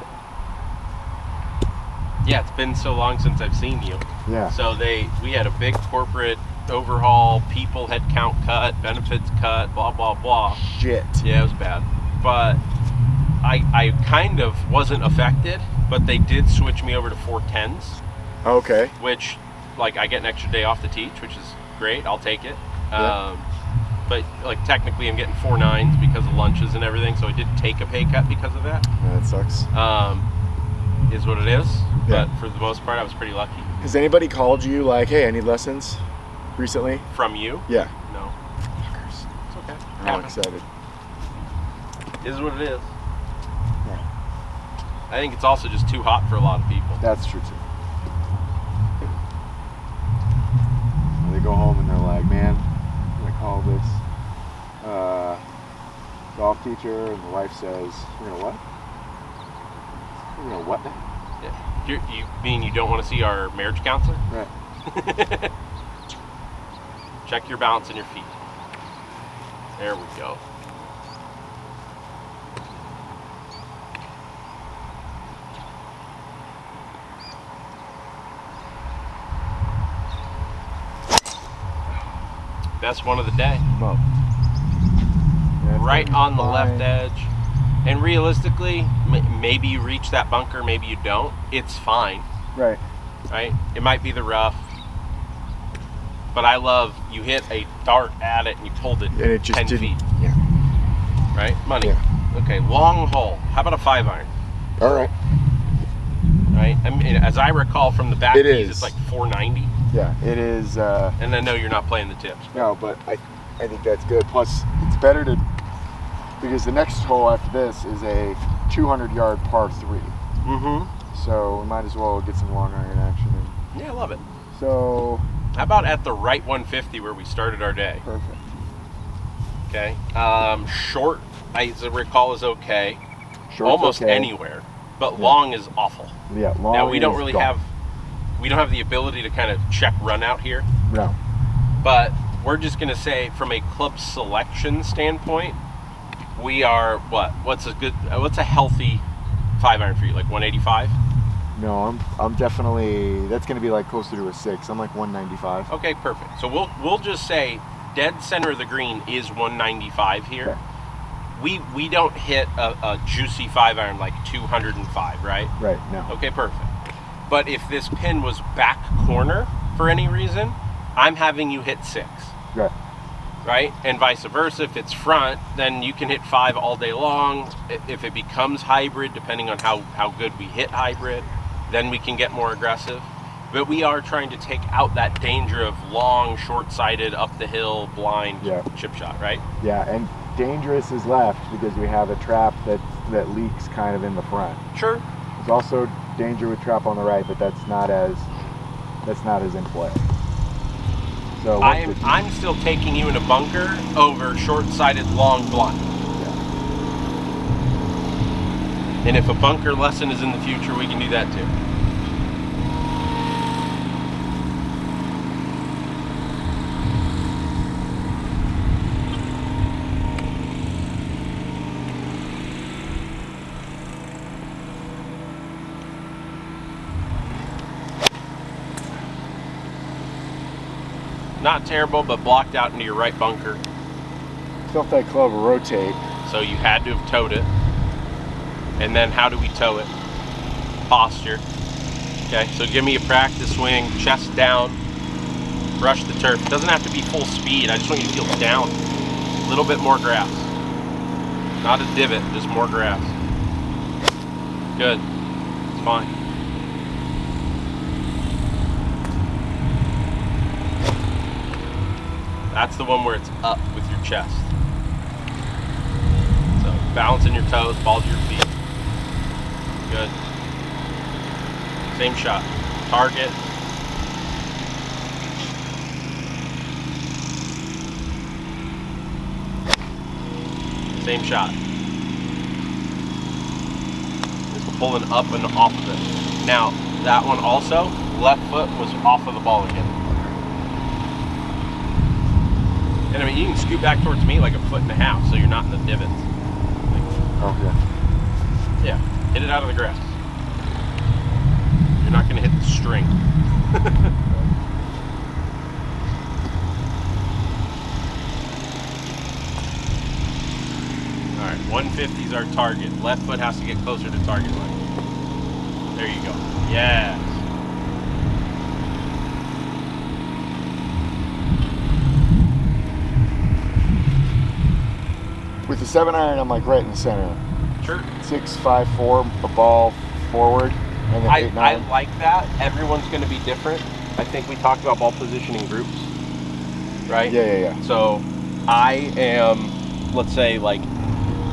B: Yeah, it's been so long since I've seen you.
A: Yeah.
B: So we had a big corporate overhaul, people head count cut, benefits cut, blah blah blah.
A: Shit.
B: Yeah, it was bad. But I kind of wasn't affected, but they did switch me over to 410s,
A: Okay.
B: which like I get an extra day off to teach, which is great. I'll take it.
A: Yeah.
B: But like technically I'm getting 4.9s because of lunches and everything, so I did take a pay cut because of that.
A: Yeah, that sucks.
B: Is what it is.
A: Yeah.
B: But for the most part I was pretty lucky.
A: Has anybody called you like, hey, I need lessons recently?
B: From you?
A: Yeah.
B: No.
A: Fuckers.
B: It's okay.
A: I'm
B: Happens.
A: excited.
B: Is what it is.
A: Yeah.
B: I think it's also just too hot for a lot of people.
A: That's true too. They go home and they're like, man, I'm gonna call this golf teacher, and the wife says, you're gonna what? You're gonna what?
B: Yeah. You mean you don't want to see our marriage counselor?
A: Right.
B: Check your balance and your feet. There we go. Best one of the day.
A: Well, yeah, it's
B: Right
A: gonna be
B: on the left
A: fine.
B: edge. And realistically, maybe you reach that bunker, maybe you don't. It's fine,
A: Right.
B: right? It might be the rough. But I love you hit a dart at it and you pulled it,
A: And it just
B: 10
A: didn't.
B: feet,
A: Yeah.
B: right? Money.
A: Yeah.
B: Okay, long hole. How about a 5-iron?
A: All right.
B: Right? I mean, as I recall from the back
A: It
B: tees,
A: is.
B: it's like 490.
A: Yeah. It is.
B: And I know you're not playing the tips.
A: No, but I think that's good. Plus, it's better to, because the next hole after this is a 200-yard par 3.
B: Mm-hmm.
A: So we might as well get some long iron action in.
B: Yeah, I love it.
A: So
B: How about at the right 150 where we started our day?
A: perfect.
B: Okay. Short, I recall, is okay.
A: Short's
B: Almost
A: okay.
B: anywhere. But
A: Yeah.
B: long is awful.
A: Yeah. Long
B: Now we don't
A: is
B: really
A: gone.
B: we don't have the ability to kind of check run out here.
A: No.
B: But we're just gonna say from a club selection standpoint, we are what's a healthy 5-iron for you, like 185?
A: No, I'm definitely, that's going to be like closer to a 6. I'm like 195.
B: Okay, perfect. So we'll just say dead center of the green is 195 here.
A: Okay.
B: We don't hit a juicy 5-iron like 205, right?
A: Right. No.
B: Okay, perfect. But if this pin was back corner for any reason, I'm having you hit 6,
A: Right.
B: right? And vice versa. If it's front, then you can hit 5 all day long. If it becomes hybrid, depending on how good we hit hybrid, then we can get more aggressive. But we are trying to take out that danger of long, short-sighted, up the hill, blind
A: Yeah.
B: chip shot, right?
A: Yeah, and dangerous is left because we have a trap that leaks kind of in the front.
B: Sure.
A: There's also danger with trap on the right, but that's not as in play. So
B: I'm still taking you in a bunker over short-sighted, long, blind.
A: yeah.
B: And if a bunker lesson is in the future, we can do that too. Not terrible, but blocked out into your right bunker.
A: Felt that club rotate.
B: So you had to have towed it. And then how do we tow it? Posture. Okay, so give me a practice swing, chest down, brush the turf. It doesn't have to be full speed. I just want you to feel down. A little bit more grass. Not a divot, just more grass. Good. It's fine. That's the one where it's up with your chest. So balancing your toes, ball to your feet. Good. Same shot. Target. Same shot. Just pulling up and off of it. Now, That one also, left foot was off of the ball again. And I mean, you can scoot back towards me like a foot and a half, so you're not in the divots.
A: Okay.
B: Yeah, hit it out of the grass. You're not going to hit the string. All right, 150 is our target. Left foot has to get closer to target line. There you go. Yes.
A: With the 7-iron, I'm like right in the center.
B: Sure.
A: 6-5-4, a ball forward, and then 8-9.
B: I like that. Everyone's going to be different. I think we talked about ball position in groups, right?
A: Yeah.
B: So I am, let's say, like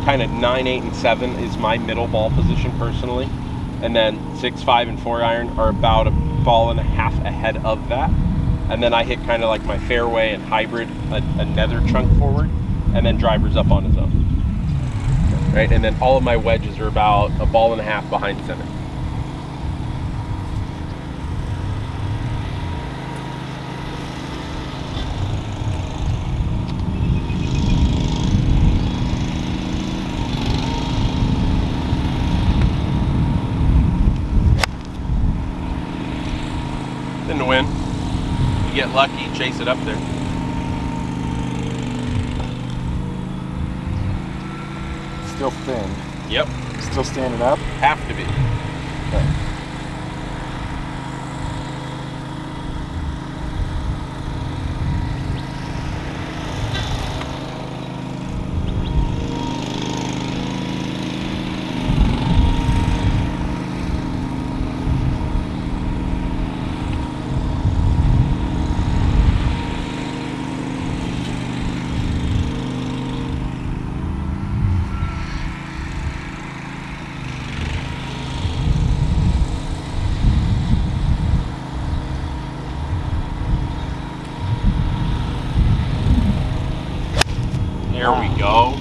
B: kind of 9, 8, and 7 is my middle ball position personally. And then 6, 5, and 4-iron are about a ball and a half ahead of that. And then I hit kind of like my fairway and hybrid, another chunk forward, and then driver's up on his own. Right? And then all of my wedges are about a ball and a half behind center. In the wind. You get lucky, chase it up there.
A: Still thin.
B: Yep.
A: Still standing up.
B: Have to be.
A: Okay.
B: There we go.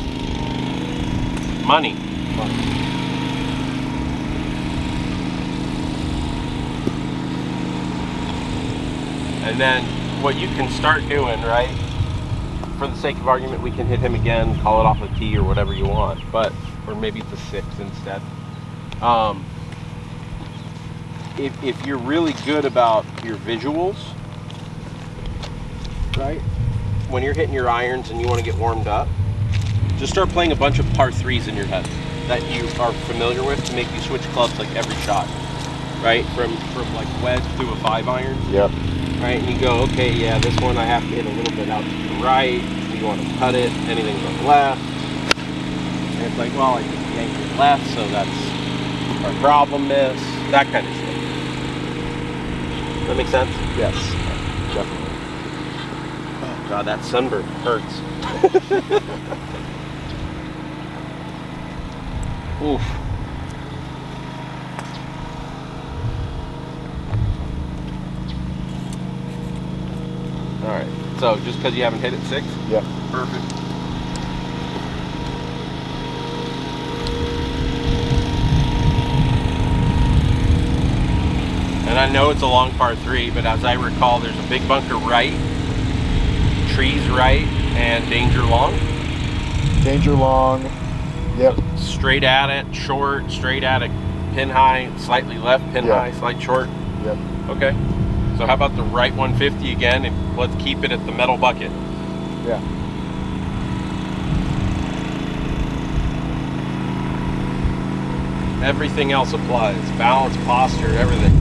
B: Money. And then what you can start doing, right? For the sake of argument, we can hit him again, call it off a tee or whatever you want, but or maybe it's a 6 instead. If you're really good about your visuals, right? When you're hitting your irons and you want to get warmed up, just start playing a bunch of par 3s in your head that you are familiar with to make you switch clubs like every shot, right? From like wedge to a 5-iron.
A: Yep.
B: Right, and you go, okay, yeah, this one I have to hit a little bit out to the right. You want to cut it, anything on the left. And it's like, well, I just yanked it left, so that's our problem miss. That kind of shit. Does that make sense?
A: Yes. Definitely.
B: Oh, God, that sunburn hurts. Oof. All right. So just because you haven't hit it 6?
A: Yep.
B: Perfect. And I know it's a long par 3, but as I recall, there's a big bunker right, trees right, and danger long.
A: Danger long. Yep.
B: Straight at it, short, straight at it, pin high, slightly left, pin high, slight short.
A: Yep.
B: Okay. So how about the right 150 again, and let's keep it at the metal bucket.
A: Yeah.
B: Everything else applies. Balance, posture, everything.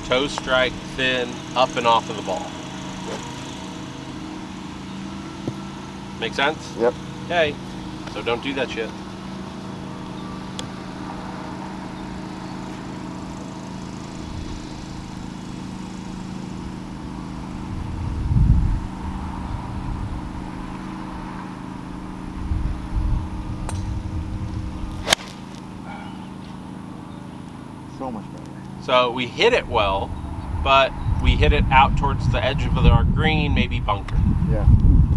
B: Toe strike, thin, up and off of the ball. Make sense?
A: Yep.
B: Okay. So don't do that shit.
A: so much better.
B: So we hit it well, but we hit it out towards the edge of our green, maybe bunker.
A: Yeah.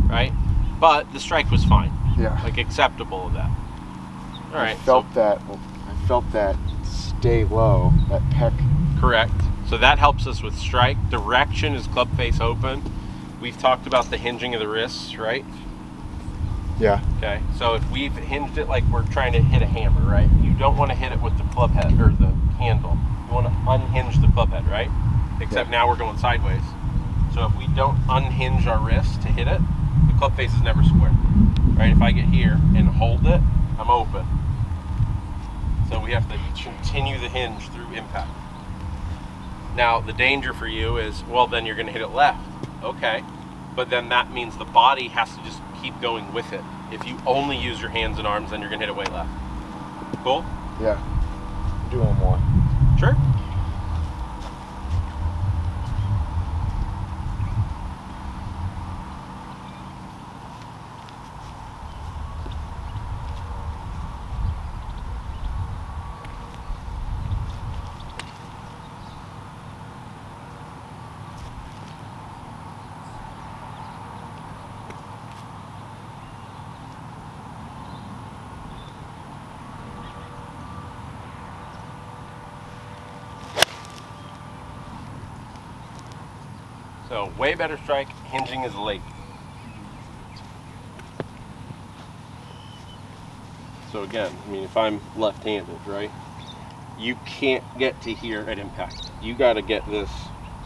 B: Right? But the strike was fine.
A: Yeah.
B: Like acceptable of that. All right.
A: I felt that stay low, that peck.
B: Correct. So that helps us with strike. Direction is club face open. We've talked about the hinging of the wrists, right?
A: Yeah.
B: Okay. So if we've hinged it like we're trying to hit a hammer, right? You don't want to hit it with the club head or the handle. You want to unhinge the club head, right? Except now we're going sideways. So if we don't unhinge our wrist to hit it, the club face is never square. Right? If I get here and hold it, I'm open. So we have to continue the hinge through impact. Now the danger for you is, well, then you're going to hit it left. Okay. But then that means the body has to just keep going with it. If you only use your hands and arms, then you're going to hit it way left. Cool?
A: Yeah. Do one more.
B: Sure. So way better strike, hinging is late. So again, I mean, if I'm left-handed, right, you can't get to here at impact. You got to get this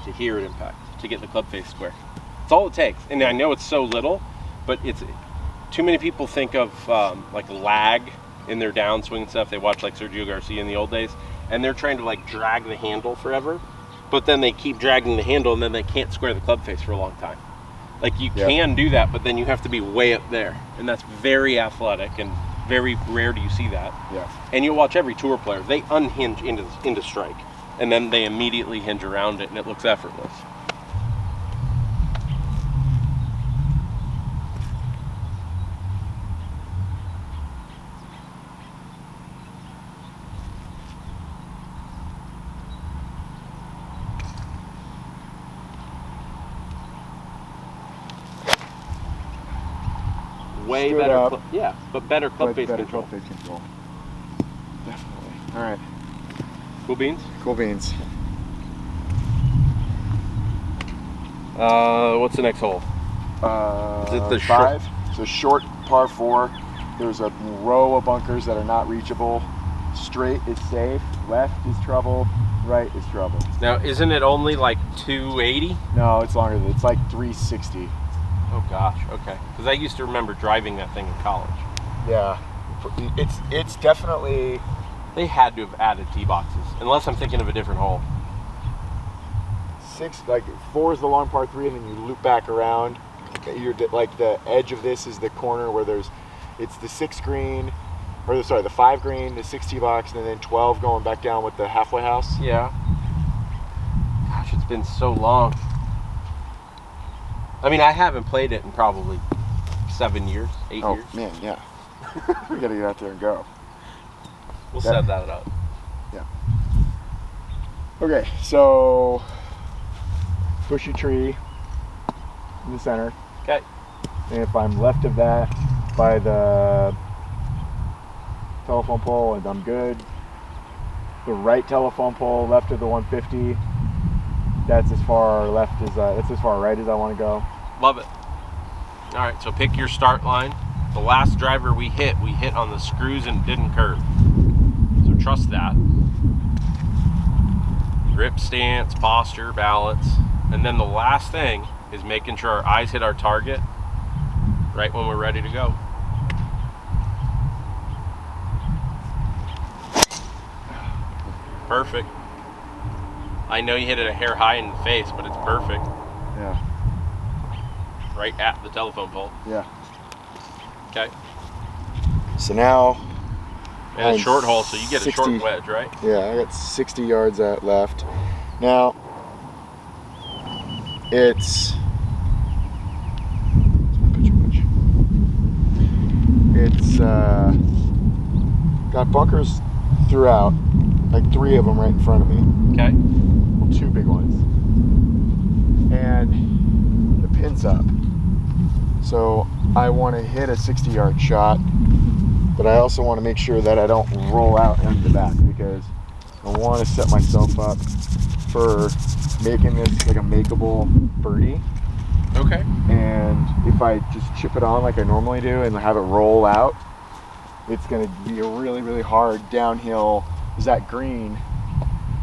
B: to here at impact to get the club face square. That's all it takes. And I know it's so little, but it's too many people think of like lag in their downswing and stuff. They watch like Sergio Garcia in the old days, and they're trying to like drag the handle forever. But then they keep dragging the handle, and then they can't square the club face for a long time. Like you can do that, but then you have to be way up there, and that's very athletic and very rare do you see that.
A: Yeah.
B: And you watch every tour player; they unhinge into strike, and then they immediately hinge around it, and it looks effortless. Way
A: Stood
B: better,
A: up,
B: but better club face
A: better
B: control.
A: club face control. Definitely. All right.
B: Cool beans.
A: Cool beans.
B: What's the next hole? Is it the
A: 5? It's a short par 4. There's a row of bunkers that are not reachable. Straight is safe. Left is trouble. Right is trouble.
B: Now, isn't it only like 280?
A: No, it's longer than it's like 360.
B: Oh gosh, okay. Because I used to remember driving that thing in college.
A: Yeah. It's definitely.
B: They had to have added tee boxes, unless I'm thinking of a different hole.
A: 4 is the long par 3, and then you loop back around. You're like the edge of this is the corner where it's the 6 green, or the 5 green, the 6 tee box, and then 12 going back down with the halfway house.
B: Yeah. Gosh, it's been so long. I mean, I haven't played it in probably 7 years, 8 years.
A: Oh man, yeah. We gotta get out there and go.
B: We'll set that up.
A: Yeah. Okay, so bushy tree in the center.
B: Okay.
A: And if I'm left of that by the telephone pole, and I'm good. The right telephone pole left of the 150. That's as far left as that's as far right as I want to go.
B: Love it. All right, so pick your start line. The last driver we hit on the screws and didn't curve. So trust that. Grip stance, posture, balance. And then the last thing is making sure our eyes hit our target right when we're ready to go. Perfect. I know you hit it a hair high in the face, but it's perfect.
A: Yeah.
B: Right at the telephone pole.
A: Yeah.
B: Okay.
A: So now.
B: And a short hole, so you get
A: 60,
B: a short wedge, right?
A: Yeah, I got 60 yards at left. Now, it's got bunkers throughout. like 3 of them right in front of me.
B: Okay.
A: Well, 2 big ones. And the pin's up. So I want to hit a 60-yard shot, but I also want to make sure that I don't roll out into the back, because I want to set myself up for making this like a makeable birdie.
B: Okay.
A: And if I just chip it on like I normally do and have it roll out, it's going to be a really, really hard downhill. Is that green?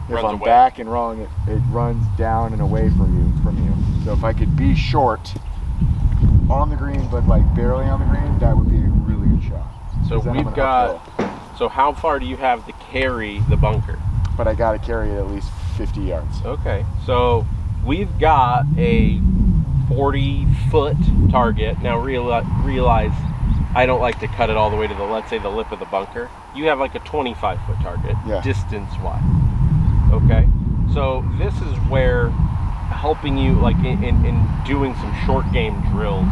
A: If
B: Runs
A: I'm
B: away.
A: back and wrong, it runs down and away from you. So if I could be short on the green, but like barely on the green, that would be a really good shot.
B: So
A: 'Cause then I'm
B: we've
A: an
B: got.
A: uphill.
B: So how far do you have to carry the bunker?
A: But I got to carry it at least 50 yards.
B: Okay. So we've got a 40-foot target. Now realize I don't like to cut it all the way to the, let's say, the lip of the bunker. You have like a 25-foot target,
A: Yeah.
B: distance-wise. Okay. So this is where helping you, like in doing some short game drills,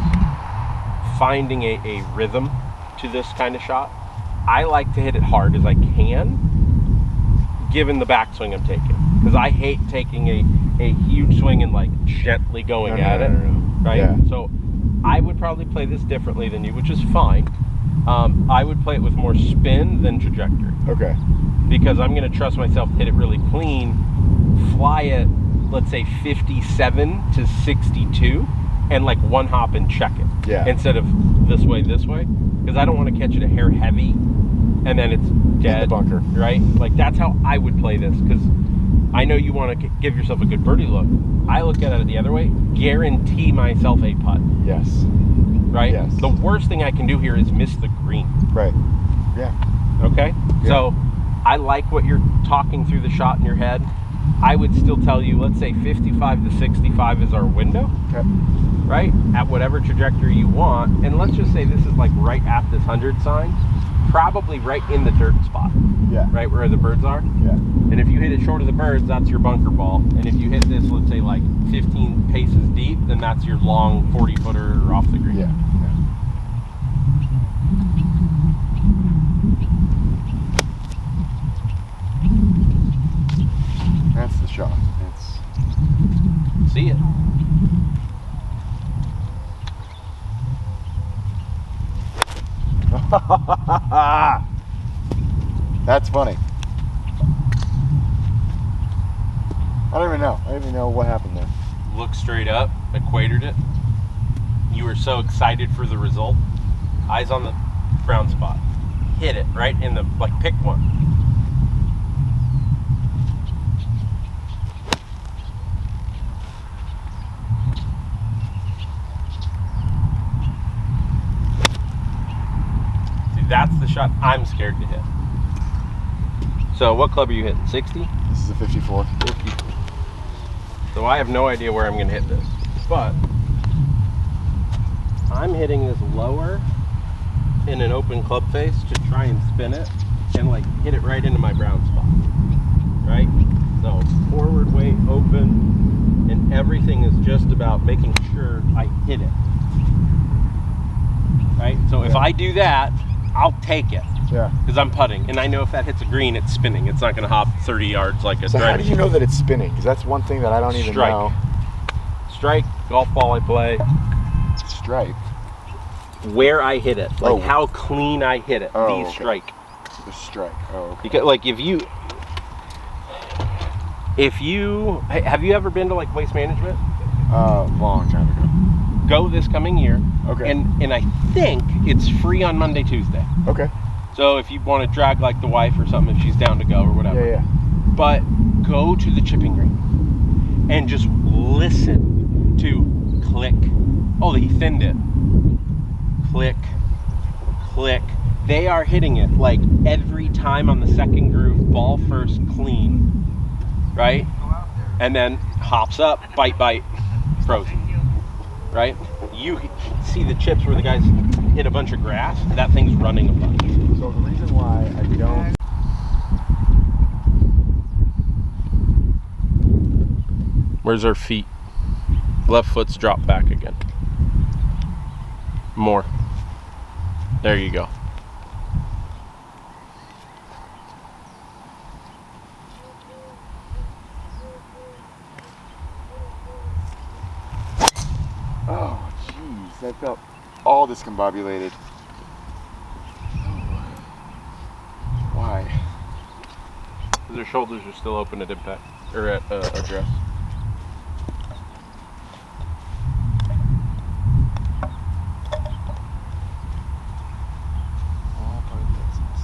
B: finding a rhythm to this kind of shot. I like to hit it hard as I can, given the backswing I'm taking, because I hate taking a huge swing and like gently going at it, right?
A: Yeah.
B: So I would probably play this differently than you, which is fine. I would play it with more spin than trajectory,
A: Okay.
B: because I'm going to trust myself to hit it really clean, fly it, let's say 57 to 62, and like one hop and check it.
A: Yeah.
B: Instead of this way, because I don't want to catch it a hair heavy and then it's dead.
A: In the bunker.
B: Right? Like that's how I would play this, because I know you want to give yourself a good birdie look. I look at it the other way, guarantee myself a putt.
A: Yes.
B: Right?
A: Yes.
B: The worst thing I can do here is miss the green.
A: Right. Yeah.
B: Okay?
A: Yeah.
B: So I like what you're talking through the shot in your head. I would still tell you, let's say 55 to 65 is our window,
A: Okay.
B: right? At whatever trajectory you want. And let's just say this is like right at this 100 sign, probably right in the dirt spot,
A: Yeah.
B: right where the birds are.
A: Yeah.
B: And if you hit it short of the birds, that's your bunker ball. And if you hit this, let's say like 15 paces deep, then that's your long 40-footer off the green.
A: Yeah. That's the shot.
B: See it.
A: That's funny. I don't even know. I don't even know what happened there.
B: Look straight up, equatored it. You were so excited for the result. Eyes on the brown spot. Hit it right in the, like, pick one. See, that's the shot I'm scared to hit. So what club are you hitting? 60?
A: This is a 54.
B: 50. So I have no idea where I'm going to hit this, but I'm hitting this lower in an open club face to try and spin it and like hit it right into my brown spot, right? So forward weight, open, and everything is just about making sure I hit it, right? So if I do that, I'll take it.
A: Yeah.
B: Because I'm putting, and I know if that hits a green, it's spinning. It's not going to hop 30 yards like a
A: So how
B: driving
A: do you know that it's spinning? Because that's one thing that I don't even
B: Strike.
A: know.
B: strike, golf ball I play,
A: Stripe.
B: where I hit it, like
A: Oh.
B: how clean I hit it,
A: Oh,
B: the
A: okay.
B: strike.
A: The strike. Oh, okay.
B: Because like if you have you ever been to like Waste Management?
A: Long time ago.
B: Go this coming year.
A: Okay.
B: And I think it's free on Monday, Tuesday.
A: Okay.
B: So if you want to drag like the wife or something, if she's down to go or whatever.
A: Yeah, yeah.
B: But go to the chipping green and just listen to click. Oh, he thinned it. Click, click. They are hitting it like every time on the second groove, ball first, clean, right? And then hops up, bite, bite, frozen, right? You see the chips where the guys hit a bunch of grass, that thing's running a bunch.
A: So the reason why I don't.
B: Where's our feet? Left foot's dropped back again. More. There you go.
A: I felt all discombobulated. Why?
B: Their shoulders are still open at impact, or at address.
A: All part of the business.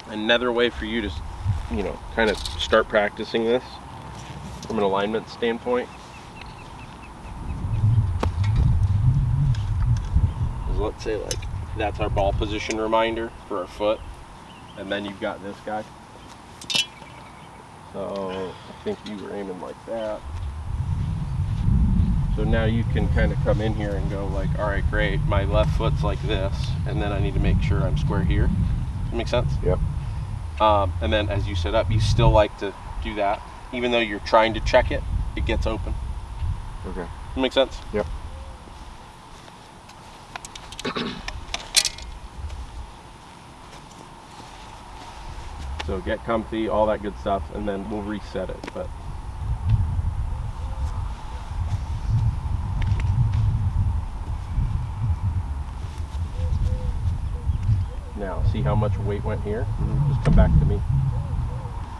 B: Another way for you to, kind of start practicing this from an alignment standpoint is, let's say, like, that's our ball position reminder for our foot, and then you've got this guy. So I think you were aiming like that. So now you can kind of come in here and go like, all right, great, my left foot's like this, and then I need to make sure I'm square here. Does that make sense?
A: Yep.
B: And then as you set up, you still like to do that. Even though you're trying to check it, it gets open.
A: Okay.
B: Does that make sense?
A: Yep.
B: So get comfy, all that good stuff, and then we'll reset it. But now, see how much weight went here? Just come back to me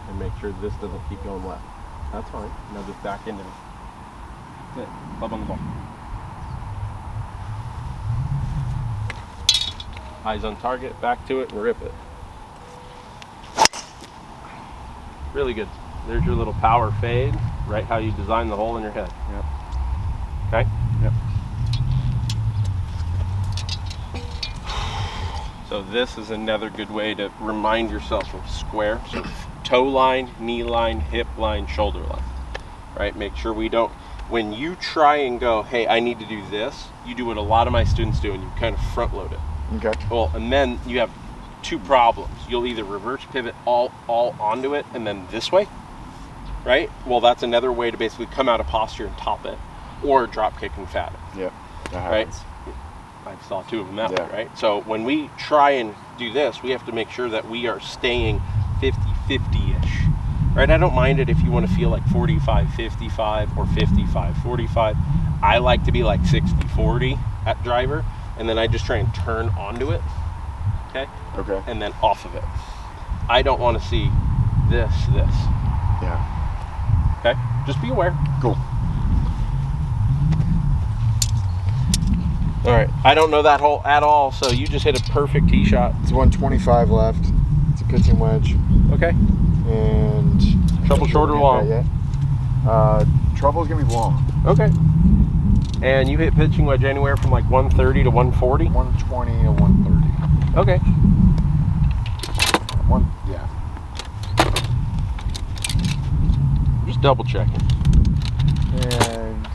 B: and make sure this doesn't keep going left. That's fine. Now just back into me. That's it. Club on the ball. Eyes on target, back to it, and rip it. Really good. There's your little power fade, right how you design the hole in your head.
A: Yep.
B: Okay?
A: Yep.
B: So this is another good way to remind yourself of square. So toe line, knee line, hip line, shoulder line. Right? Make sure we don't, when you try and go, hey, I need to do this, you do what a lot of my students do, and you kind of front load it.
A: Okay.
B: Well, and then you have two problems. You'll either reverse pivot all onto it and then this way, right? Well, that's another way to basically come out of posture and top it, or drop kick and fat it.
A: Yep. That
B: Right?
A: happens.
B: I saw two of them that
A: Yeah.
B: way, right? So when we try and do this, we have to make sure that we are staying 50-50-ish, right? I don't mind it if you want to feel like 45-55 or 55-45. I like to be like 60-40 at driver, and then I just try and turn onto it, okay?
A: Okay.
B: And then off of it. I don't want to see this.
A: Yeah.
B: Okay? Just be aware.
A: Cool.
B: All right. I don't know that hole at all, so you just hit a perfect tee shot.
A: It's 125 left. It's a pitching wedge.
B: Okay.
A: And
B: Trouble short or long?
A: Yeah. Trouble's gonna be long.
B: Okay. And you hit pitching wedge anywhere from like 130 to 140?
A: 120 to 130.
B: Okay.
A: Yeah.
B: Just double checking.
A: And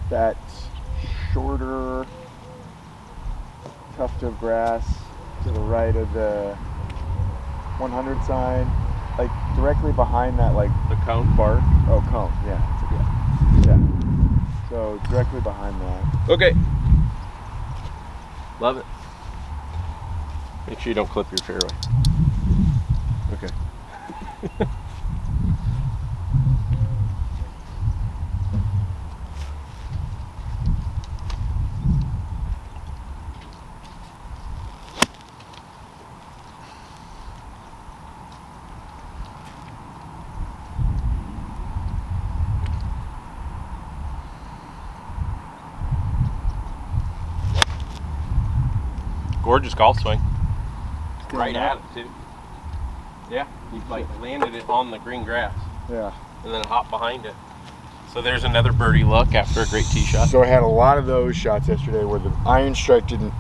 A: that shorter tuft of grass to the right of the 100 sign, like directly behind that, like
B: The cone?
A: bark. Oh, cone. Yeah. Yeah. So directly behind that.
B: Okay. Love it. Make sure you don't clip your fairway.
A: Okay.
B: Gorgeous golf swing.
A: Still
B: Right
A: not-
B: at it, too. Yeah, you like landed it on the green grass
A: Yeah.
B: and then hopped behind it. So there's another birdie look after a great tee shot.
A: So I had a lot of those shots yesterday where the iron strike didn't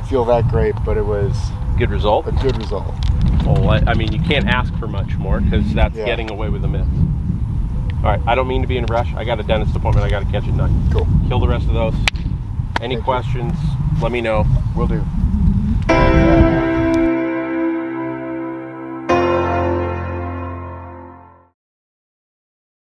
A: feel that great, but it was
B: Good result.
A: a good result.
B: Well, I mean, you can't ask for much more because that's
A: Yeah.
B: getting away with a miss. All right, I don't mean to be in a rush. I got a dentist appointment I got to catch at 9.
A: Cool.
B: Kill the rest of those. Any
A: Thank you.
B: questions, let me know.
A: Will do. And,